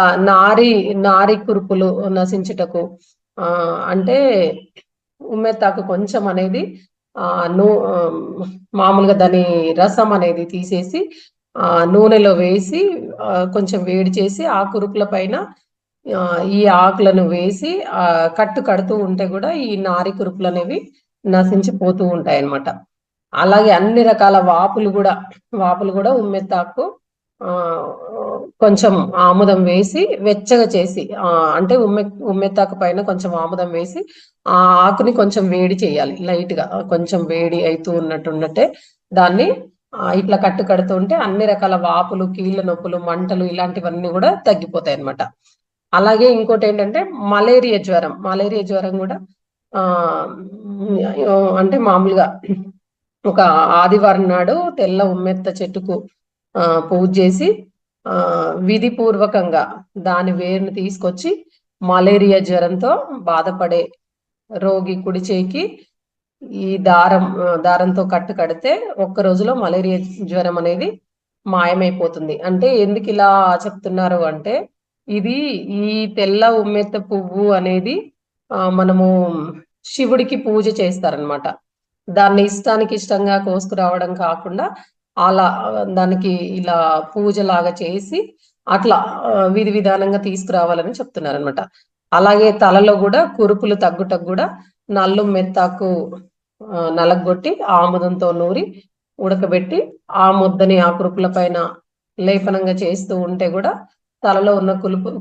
నారి కురుపులు నశించుటకు అంటే ఉమ్మెత్తాకు కొంచెం అనేది మామూలుగా దాని రసం అనేది తీసేసి నూనెలో వేసి కొంచెం వేడి చేసి ఆ కురుపుల పైన ఈ ఆకులను వేసి కడుతూ ఉంటే కూడా ఈ నారి కురుపులు అనేవి నశించిపోతూ ఉంటాయి అన్నమాట. అలాగే అన్ని రకాల వాపులు కూడా ఉమ్మెత్తాకు కొంచెం ఆముదం వేసి వెచ్చగా చేసి, అంటే ఉమ్మెత్తాకు పైన కొంచెం ఆముదం వేసి ఆ ఆకుని కొంచెం వేడి చేయాలి, లైట్ గా కొంచెం వేడి అవుతూ ఉన్నట్టే దాన్ని ఇట్లా కడుతూ ఉంటే అన్ని రకాల వాపులు, కీళ్ళ నొప్పులు, మంటలు ఇలాంటివన్నీ కూడా తగ్గిపోతాయి అన్నమాట. అలాగే ఇంకోటి ఏంటంటే మలేరియా జ్వరం కూడా అంటే మామూలుగా ఒక ఆదివారం నాడు తెల్ల ఉమ్మెత్త చెట్టుకు పూజ చేసి విధి పూర్వకంగా దాని వేరుని తీసుకొచ్చి మలేరియా జ్వరంతో బాధపడే రోగి కుడి చేయికి ఈ దారంతో కడితే ఒక్క రోజులో మలేరియా జ్వరం అనేది మాయమైపోతుంది. అంటే ఎందుకు ఇలా చెప్తున్నారు అంటే, ఇది ఈ తెల్ల ఉమ్మెత్త పువ్వు అనేది మనము శివుడికి పూజ చేస్తారనమాట. దాన్ని ఇష్టంగా కోసుకురావడం కాకుండా అలా దానికి ఇలా పూజలాగా చేసి అట్లా విధి విధానంగా తీసుకురావాలని చెప్తున్నారు అనమాట. అలాగే తలలో కూడా కురుపులు తగ్గుటకు కూడా నల్లు మెత్తాకు నలగొట్టి ఆముదంతో నూరి ఉడకబెట్టి ఆ ముద్దని ఆ కురుపుల పైన లేపనంగా చేస్తూ ఉంటే కూడా తలలో ఉన్న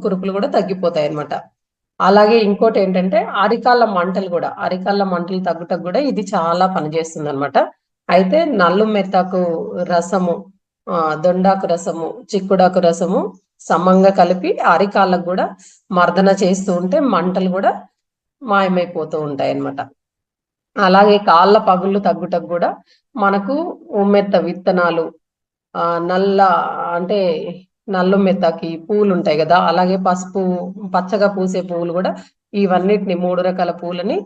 కురుపులు కూడా తగ్గిపోతాయి అన్నమాట. అలాగే ఇంకోటి ఏంటంటే అరికాళ్ళ మంటలు తగ్గుటకు కూడా ఇది చాలా పనిచేస్తుంది అనమాట. అయితే నల్లు మెత్తాకు రసము, దొండాకు రసము, చిక్కుడాకు రసము సమంగా కలిపి అరికాళ్ళకు కూడా మర్దన చేస్తూ ఉంటే మంటలు కూడా మాయమైపోతూ ఉంటాయి అన్నమాట. అలాగే కాళ్ళ పగుళ్ళు తగ్గుటకు కూడా మనకు ఉమ్మెత్త విత్తనాలు, అంటే నల్లు మెత్తకి పూలు ఉంటాయి కదా, అలాగే పచ్చగా పూసే పువ్వులు కూడా, ఇవన్నిటిని 3 రకాల పూలని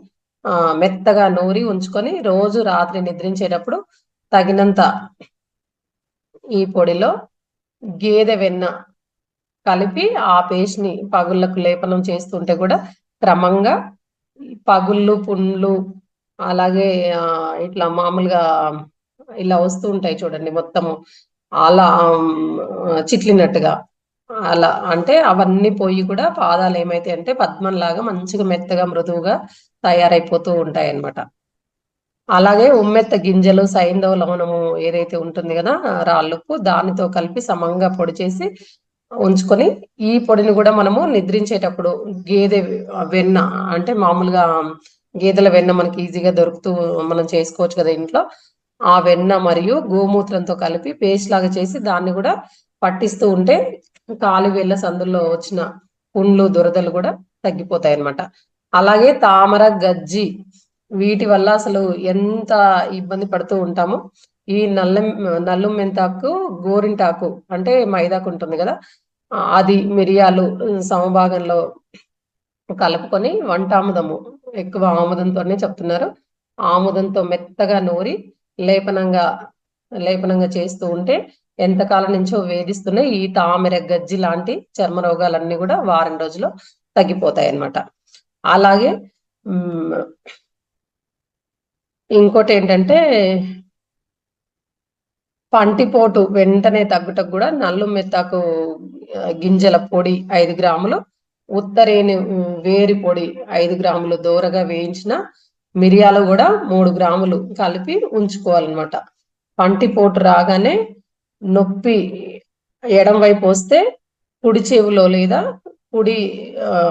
మెత్తగా నూరి ఉంచుకొని రోజు రాత్రి నిద్రించేటప్పుడు తగినంత ఈ పొడిలో గేదె వెన్న కలిపి ఆ పేస్ట్ ని పగుళ్ళకు లేపనం చేస్తుంటే కూడా క్రమంగా పగుళ్ళు, పుండ్లు, అలాగే ఇట్లా మామూలుగా ఇలా వస్తూ ఉంటాయి చూడండి, మొత్తము అలా చిట్లినట్టుగా, అలా అంటే అవన్నీ పోయి కూడా పాదాలు ఏమైతే అంటే పద్మంలాగా మంచిగా మెత్తగా మృదువుగా తయారైపోతూ ఉంటాయి అన్నమాట. అలాగే ఉమ్మెత్త గింజలు, సైంధవ లవణము ఏదైతే ఉంటుంది కదా రాళ్ళుప్పు, దానితో కలిపి సమంగా పొడి చేసి ఉంచుకొని ఈ పొడిని కూడా మనము నిద్రించేటప్పుడు గేదె వెన్న అంటే మామూలుగా గేదెల వెన్న మనకి ఈజీగా దొరుకుతూ మనం చేసుకోవచ్చు కదా ఇంట్లో, ఆ వెన్న మరియు గోమూత్రంతో కలిపి పేస్ట్ లాగా చేసి దాన్ని కూడా పట్టిస్తూ ఉంటే కాలి వేళ్ళ సందుల్లో వచ్చిన పుండ్లు, దురదలు కూడా తగ్గిపోతాయి అన్నమాట. అలాగే తామర, గజ్జి వీటి వల్ల అసలు ఎంత ఇబ్బంది పడుతూ ఉంటామో, ఈ నల్లు మెంతాకు, గోరింటాకు అంటే మైదాకు ఉంటుంది కదా, అది మిరియాలు సమభాగంలో కలుపుకొని వంటాముదము, ఎక్కువ ఆముదంతోనే చెప్తున్నారు, ఆముదంతో మెత్తగా నూరి లేపనంగా చేస్తూ ఉంటే ఎంతకాలం నుంచో వేధిస్తున్న ఈ తామర, గజ్జి లాంటి చర్మ రోగాలన్నీ కూడా వారం రోజుల్లో తగ్గిపోతాయి అన్నమాట. అలాగే ఇంకోటి ఏంటంటే పంటిపోటు వెంటనే తగ్గుటకు కూడా నల్లు మెత్తాకు గింజల పొడి 5 గ్రాములు, ఉత్తరేని వేరి పొడి 5 గ్రాములు దోరగా వేయించిన మిరియాలు కూడా 3 గ్రాములు కలిపి ఉంచుకోవాలన్నమాట. పంటిపోటు రాగానే నొప్పి ఎడం వైపు వస్తే కుడి చెవిలో లేదా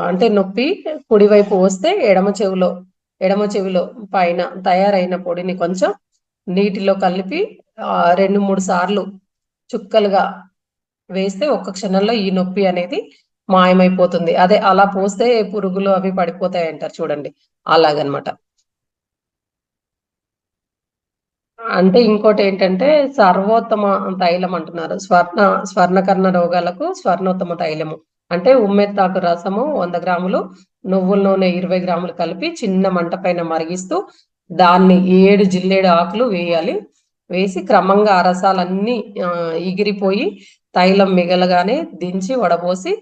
అంటే నొప్పి కుడి వైపు వస్తే ఎడమ చెవిలో పైన తయారైన పొడిని కొంచెం నీటిలో కలిపి 2-3 సార్లు చుక్కలుగా వేస్తే ఒక్క క్షణంలో ఈ నొప్పి అనేది మాయమైపోతుంది. అదే అలా పోస్తే పురుగులు అవి పడిపోతాయి అంటారు చూడండి, అలాగనమాట. అంటే ఇంకోటి ఏంటంటే సర్వోత్తమ తైలం అంటున్నారు. స్వర్ణకర్ణ రోగాలకు స్వర్ణోత్తమ తైలము అంటే ఉమ్మెత్తాకు రసము 100 గ్రాములు, నువ్వుల నూనె 20 గ్రాములు కలిపి చిన్న మంట పైన మరిగిస్తూ దాన్ని 7 జిల్లేడు ఆకులు వేయాలి. వేసి క్రమంగా ఆ రసాలన్నీ ఎగిరిపోయి తైలం మిగలగానే దించి వడపోసి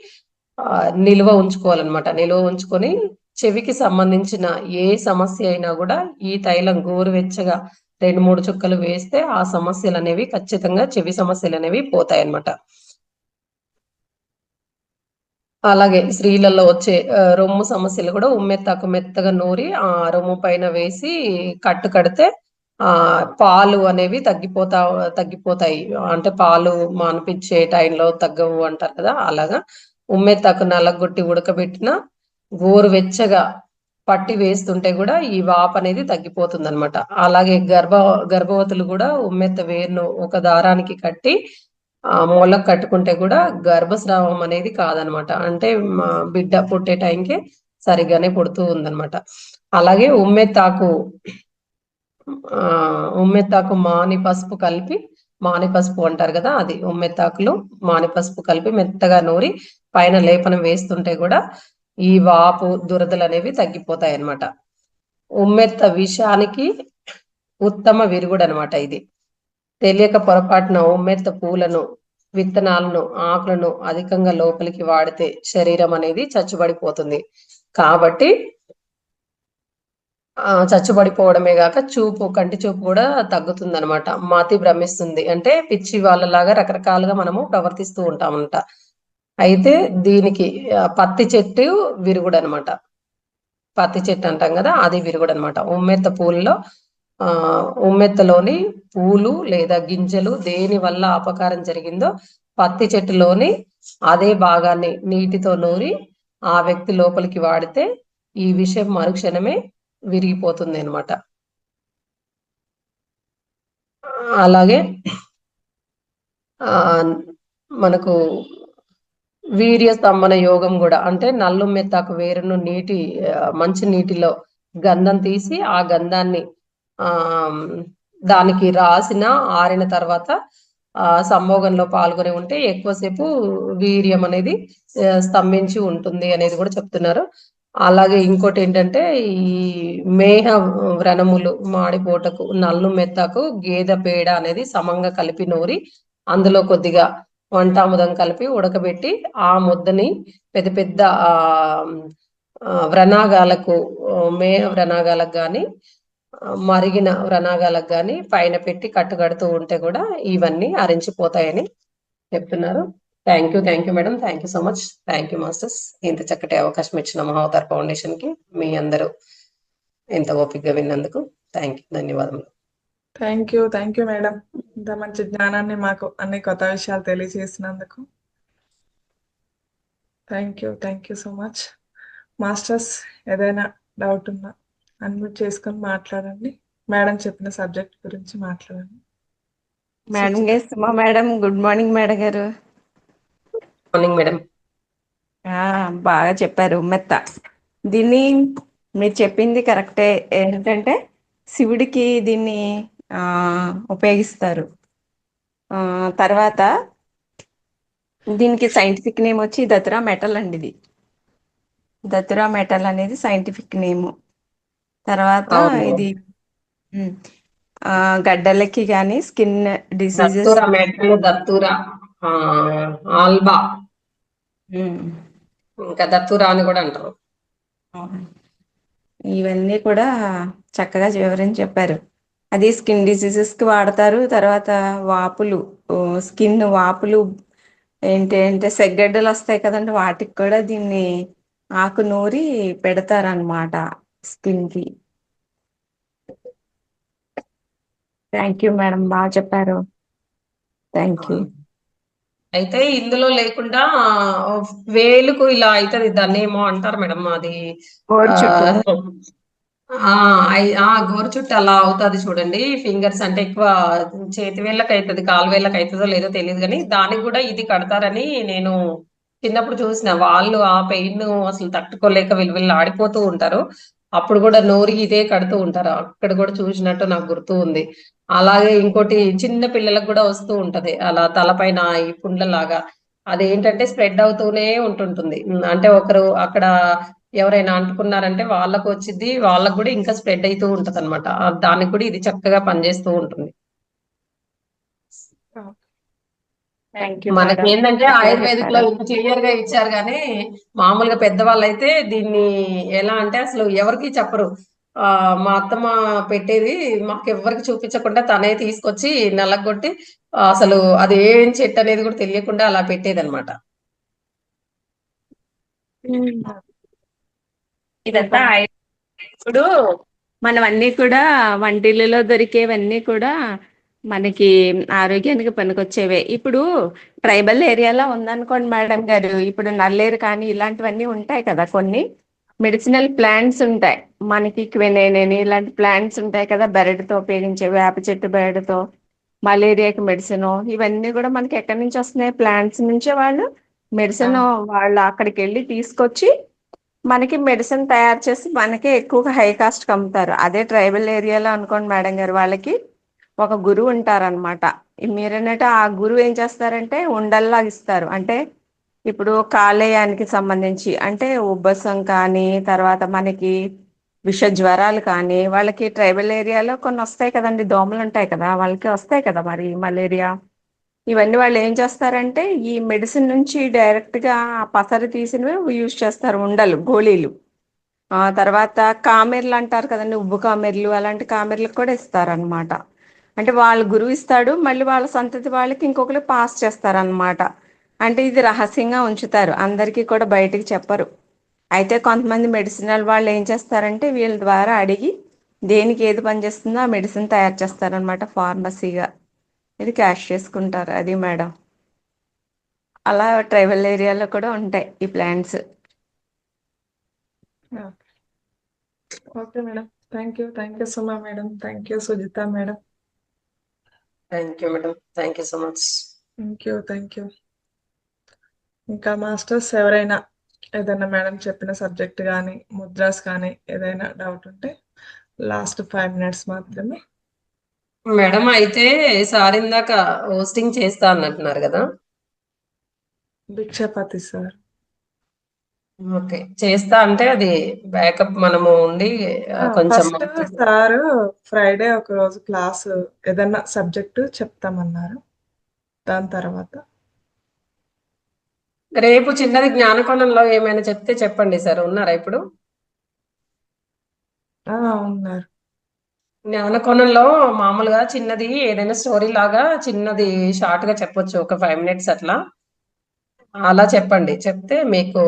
నిల్వ ఉంచుకోవాలన్నమాట. నిల్వ ఉంచుకొని చెవికి సంబంధించిన ఏ సమస్య అయినా కూడా ఈ తైలం గోరువెచ్చగా 2-3 చుక్కలు వేస్తే ఆ సమస్యలు అనేవి ఖచ్చితంగా చెవి సమస్యలు అనేవి పోతాయి అన్నమాట. అలాగే స్త్రీలలో వచ్చే రొమ్ము సమస్యలు కూడా ఉమ్మెత్తాకు మెత్తగా నూరి ఆ రొమ్ము పైన వేసి కడితే పాలు అనేవి తగ్గిపోతాయి. అంటే పాలు మానిపించే టైంలో తగ్గవు అంటారు కదా, అలాగా ఉమ్మెత్తాకు నల్లగొట్టి ఉడకబెట్టిన గోరువెచ్చగా పట్టి వేస్తుంటే కూడా ఈ వాపు అనేది తగ్గిపోతుంది అనమాట. అలాగే గర్భవతులు కూడా ఉమ్మెత్త వేరును ఒక దారానికి కట్టి మొలకు కట్టుకుంటే కూడా గర్భస్రావం అనేది కాదనమాట. అంటే బిడ్డ పుట్టే టైంకి సరిగ్గానే పుడుతూ ఉందన్నమాట. అలాగే ఉమ్మెత్తాకు మానిపసుపు అంటారు కదా, అది ఉమ్మెత్తాకులు మానిపసుపు కలిపి మెత్తగా నూరి పైన లేపనం వేస్తుంటే కూడా ఈ వాపు, దురదలు అనేవి తగ్గిపోతాయి అన్నమాట. ఉమ్మెత్త విషానికి ఉత్తమ విరుగుడు అనమాట. ఇది తెలియక పొరపాటున ఉమ్మెత్త పూలను, విత్తనాలను, ఆకులను అధికంగా లోపలికి వాడితే శరీరం అనేది చచ్చుబడిపోతుంది. కాబట్టి చచ్చుబడిపోవడమే కాక కంటి చూపు కూడా తగ్గుతుంది అనమాట. మతి భ్రమిస్తుంది, అంటే పిచ్చి వాళ్ళలాగా రకరకాలుగా మనము ప్రవర్తిస్తూ ఉంటామంట. అయితే దీనికి పత్తి చెట్టు విరుగుడు అనమాట. పత్తి చెట్టు అంటాం కదా, అది విరుగుడు అనమాట. ఉమ్మెత్తలోని పూలు లేదా గింజలు దేని వల్ల అపకారం జరిగిందో పత్తి చెట్టులోని అదే భాగాన్ని నీటితో నూరి ఆ వ్యక్తి లోపలికి వాడితే ఈ విషయం మరుక్షణమే విరిగిపోతుంది అనమాట. అలాగే మనకు వీర్య స్తంభన యోగం కూడా, అంటే నల్లు మెత్తాకు వేరును మంచి నీటిలో గంధం తీసి ఆ గంధాన్ని దానికి రాసిన ఆరిన తర్వాత సంభోగంలో పాల్గొని ఉంటే ఎక్కువసేపు వీర్యం అనేది స్తంభించి ఉంటుంది అనేది కూడా చెప్తున్నారు. అలాగే ఇంకోటి ఏంటంటే ఈ మేహ వ్రణములు మాడిపోటకు నల్లు మెత్తకు గేదె పేడ అనేది సమంగా కలిపి నూరి అందులో కొద్దిగా వంటాముదం కలిపి ఉడకబెట్టి ఆ ముద్దని పెద్ద పెద్ద వ్రణాగాలకు మేహ వ్రణాగాలకు కానీ మరిగిన వ్రణాగాలకు కానీ పైన పెట్టి కట్టుకడుతూ ఉంటే కూడా ఇవన్నీ హరించిపోతాయని చెప్తున్నారు. Thank you madam. Thank you so much. Thank you masters. ఇంత చక్కటి అవకాశం ఇచ్చిన మహావతార్ ఫౌండేషన్ కి మీ అందరూ ఎంత ఓపికగా విన్నందుకు ధన్యవాదములు. Thank you madam. ఇంత మంచి జ్ఞానాన్ని మాకు అన్ని కొత్త విషయాలు తెలియజేసినందుకు thank you so much. Masters ఏదైనా డౌట్ ఉన్నా అన్మ్యూట్ చేసుకొని మాట్లాడండి. మేడం చెప్పిన సబ్జెక్ట్ గురించి మాట్లాడండి. మేడం గారు, Suma madam, good morning madam గారు. Morning madam. బాగా చెప్పారు. మెత్త దీన్ని మీరు చెప్పింది కరెక్టే. ఏంటంటే శివుడికి దీన్ని ఉపయోగిస్తారు. తర్వాత దీనికి సైంటిఫిక్ నేమ్ వచ్చి దతురా మెటల్ అండి. ఇది దతురా మెటల్ అనేది సైంటిఫిక్ నేమ్. తర్వాత ఇది గడ్డలకి కానీ స్కిన్ డిసీజెస్, దత్తూరా ఆల్బా ఇంకా దత్తూరా అని కూడా అంటారు. ఇవన్నీ కూడా చక్కగా వివరించి చెప్పారు. అది స్కిన్ డిసీజెస్ కి వాడతారు. తర్వాత వాపులు, స్కిన్ వాపులు ఏంటంటే సెగ్గడ్డలు వస్తాయి కదండి, వాటికి కూడా దీన్ని ఆకు నూరి పెడతారనమాట స్కిన్ కి. థ్యాంక్ యూ మేడం, బాగా చెప్పారు. Thank you. అయితే ఇందులో లేకుండా వేలుకు ఇలా అవుతుంది, దాన్ని ఏమో అంటారు మేడం, అది గోరు చుట్టూ అలా అవుతుంది చూడండి. ఫింగర్స్ అంటే ఎక్కువ చేతి వేళ్ళకి అవుతుంది, కాలు వేళ్ళకి అవుతుందో లేదో తెలియదు, కానీ దానికి కూడా ఇది కడతారని నేను చిన్నప్పుడు చూసిన. వాళ్ళు ఆ పెయిన్ అసలు తట్టుకోలేక వీళ్ళు ఆడిపోతూ ఉంటారు. అప్పుడు కూడా నోరికి ఇదే కడుతూ ఉంటారు. అక్కడ కూడా చూసినట్టు నాకు గుర్తు ఉంది. అలాగే ఇంకోటి చిన్న పిల్లలకు కూడా వస్తూ ఉంటది అలా తలపైన ఈ పుండ్లలాగా. అదేంటంటే స్ప్రెడ్ అవుతూనే ఉంటుంటుంది. అంటే ఒకరు అక్కడ ఎవరైనా అంటుకున్నారంటే వాళ్ళకు వచ్చింది, వాళ్ళకు కూడా ఇంకా స్ప్రెడ్ అవుతూ ఉంటది అనమాట. దానికి కూడా ఇది చక్కగా పనిచేస్తూ ఉంటుంది. మనకి ఏంటంటే ఆయుర్వేదిక్ లో ఇంత క్లియర్ గా ఇచ్చారు, కానీ మామూలుగా పెద్దవాళ్ళు అయితే దీన్ని ఎలా అంటే అసలు ఎవరికి చెప్పరు. మా అత్తమ్మ పెట్టేది మాకు ఎవరికి చూపించకుండా తనే తీసుకొచ్చి నల్లగొట్టి అసలు అది ఏం చెట్టు అనేది కూడా తెలియకుండా అలా పెట్టేది అనమాట. ఇదంతా ఇప్పుడు మనం అన్ని కూడా వంటిల్లో దొరికేవన్నీ కూడా మనకి ఆరోగ్యానికి పనికొచ్చేవే. ఇప్పుడు ట్రైబల్ ఏరియాలో ఉందనుకోండి మేడం గారు, ఇప్పుడు నల్లేరు కానీ ఇలాంటివన్నీ ఉంటాయి కదా, కొన్ని మెడిసినల్ ప్లాంట్స్ ఉంటాయి మనకి. క్వినైన్ ఇలాంటి ప్లాంట్స్ ఉంటాయి కదా, బెరడుతో ఉపయోగించే వేప చెట్టు బెరడుతో మలేరియాకి మెడిసిన్. ఇవన్నీ కూడా మనకి ఎక్కడి నుంచి వస్తున్నాయి? ప్లాంట్స్ నుంచే వాళ్ళు మెడిసిన్ వాళ్ళు అక్కడికి వెళ్ళి తీసుకొచ్చి మనకి మెడిసిన్ తయారు చేసి మనకే ఎక్కువగా హై కాస్ట్ అమ్ముతారు. అదే ట్రైబల్ ఏరియాలో అనుకోండి మేడం గారు, వాళ్ళకి ఒక గురువు ఉంటారనమాట. మీరన్నట్టు ఆ గురువు ఏం చేస్తారంటే ఉండల్లా ఇస్తారు. అంటే ఇప్పుడు కాలేయానికి సంబంధించి అంటే ఉబ్బసం కానీ, తర్వాత మనకి విష జ్వరాలు కానీ, వాళ్ళకి ట్రైబల్ ఏరియాలో కొన్ని వస్తాయి కదండి, దోమలు ఉంటాయి కదా, వాళ్ళకి వస్తాయి కదా మరి మలేరియా. ఇవన్నీ వాళ్ళు ఏం చేస్తారంటే ఈ మెడిసిన్ నుంచి డైరెక్ట్ గా పసరు తీసినవి యూజ్ చేస్తారు, ఉండలు గోళీలు. తర్వాత కామెర్లు అంటారు కదండి, ఉబ్బు కామెర్లు, అలాంటి కామెర్లకు కూడా ఇస్తారనమాట. అంటే వాళ్ళ గురువు ఇస్తాడు, మళ్ళీ వాళ్ళ సంతతి వాళ్ళకి ఇంకొకరు పాస్ చేస్తారనమాట. అంటే ఇది రహస్యంగా ఉంచుతారు, అందరికీ కూడా బయటికి చెప్పరు. అయితే కొంతమంది మెడిసినల్ వాళ్ళు ఏం చేస్తారంటే వీళ్ళ ద్వారా అడిగి దేనికి ఏది పనిచేస్తుందో ఆ మెడిసిన్ తయారు చేస్తారనమాట ఫార్మసీగా. ఇది క్యాష్ చేసుకుంటారు. అది మేడం, అలా ట్రైబల్ ఏరియాలో కూడా ఉంటాయి ఈ plants. Okay madam, thank you Suma madam. Thank you Sujitha madam. Thank you madam. Thank you so much. Thank you. ఇంకా మాస్టర్స్ ఎవరైనా ఏదైనా మేడం చెప్పిన సబ్జెక్ట్ కానీ ముద్రాస్ కానీ ఏదైనా డౌట్ ఉంటే లాస్ట్ 5 minutes మాత్రమే. మేడం అయితే సార్ ఇందాక హోస్టింగ్ చేస్తా అన్నట్టున్నారు కదా? భిక్షపతి సార్. ఓకే, చేస్తా అంటే అది బ్యాకప్ మనము ఉండి కొంచెం ఫస్ట్ సార్ ఫ్రైడే ఒక రోజు క్లాసు ఏదన్నా సబ్జెక్టు చెప్తామన్నారు. దాని తర్వాత రేపు చిన్నది జ్ఞానకోణంలో ఏమైనా చెప్తే చెప్పండి సార్. ఉన్నారా ఇప్పుడు? ఉన్నారు. జ్ఞానకోణంలో మామూలుగా చిన్నది ఏదైనా స్టోరీ లాగా చిన్నది షార్ట్ గా చెప్పొచ్చు, ఒక 5 minutes అట్లా. అలా చెప్పండి, చెప్తే మీకు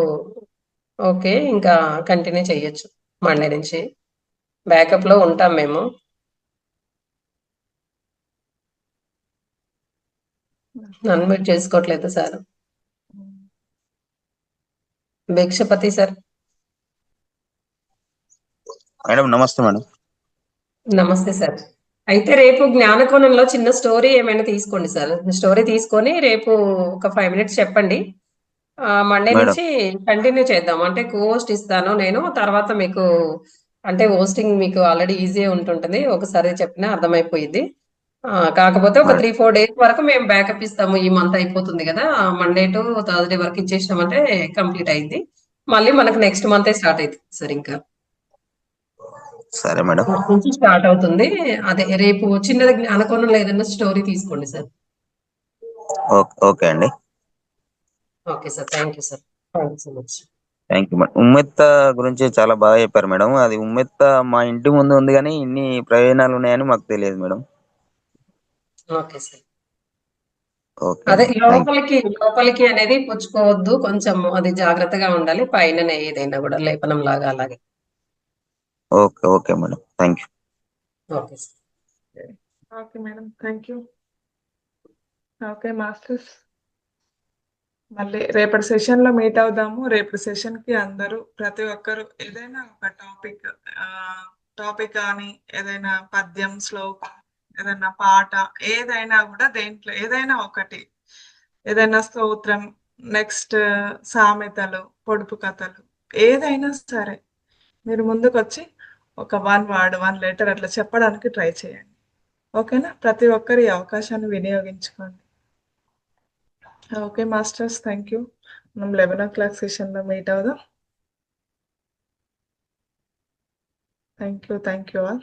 ఓకే, ఇంకా కంటిన్యూ చెయ్యొచ్చు మండే నుంచి. బ్యాకప్ లో ఉంటాం మేము. అన్మ్యూట్ చేసుకోవట్లేదు సార్. భిక్షపతి సార్. మేడం నమస్తే మేడం. నమస్తే సార్. అయితే రేపు జ్ఞానకోణంలో చిన్న స్టోరీ ఏమైనా తీసుకోండి సార్. స్టోరీ తీసుకొని రేపు ఒక 5 minutes చెప్పండి. Monday madam. నుంచి కంటిన్యూ చేద్దాం. అంటే కోస్ట్ ఇస్తాను నేను, తర్వాత మీకు అంటే హోస్టింగ్ మీకు ఆల్రెడీ ఈజీ ఉంటుంటుంది, ఒకసారి చెప్పినా అర్థమైపోయింది. కాకపోతే ఒక మేడం. 3-4 days వరకు మేము బ్యాకప్ ఇస్తాము. ఈ మంత్ అయిపోతుంది కదా, మండే టు థర్స్డే వరకు ఇచ్చేసినామంటే కంప్లీట్ అయింది. మళ్ళీ మనకు నెక్స్ట్ మంతే స్టార్ట్ అవుతుంది సార్. ఇంకా సరే మేడం. అటు నుంచి స్టార్ట్ అవుతుంది. అదే రేపు చిన్నది జ్ఞానకోణంలో ఏదైనా స్టోరీ తీసుకోండి సార్. ఓకే అండి. Okay sir, thank you sir. Thank you so much. Thank you madam. ఉమ్మెత్త గురించి చాలా బాగా చెప్పారు మేడం. అది ఉమ్మెత్త మా ఇంటి ముందు ఉంది కానీ ఇన్ని ప్రయోజనాలు ఉన్నాయని మాకు తెలియదు మేడం. Okay sir. ఓకే అదే అండి. Thank you. లోపలికి అనేది పుచ్చుకోవద్దు, కొంచెం అది జాగ్రత్తగా ఉండాలి. పైన ఏదైనా కూడా లేపనం లాగా అలాగే. Okay madam. Thank you. Okay sir. Okay madam, thank you. Okay masters, మళ్ళీ రేపటి సెషన్ లో మీట్ అవుదాము. రేపటి సెషన్ కి అందరూ ప్రతి ఒక్కరు ఏదైనా ఒక టాపిక్ కానీ ఏదైనా పద్యం, శ్లోకం, ఏదైనా పాట, ఏదైనా కూడా దేంట్లో ఏదైనా ఒకటి, ఏదైనా స్తోత్రం, నెక్స్ట్ సామెతలు, పొడుపు కథలు, ఏదైనా సరే మీరు ముందుకు వచ్చి ఒక 1 word 1 letter అట్లా చెప్పడానికి ట్రై చేయండి. ఓకేనా? ప్రతి ఒక్కరు ఈ అవకాశాన్ని వినియోగించుకోండి. Okay masters, thank you. మనం 11 o'clock సెషన్లో మీట్ అవుదాం. Thank you all.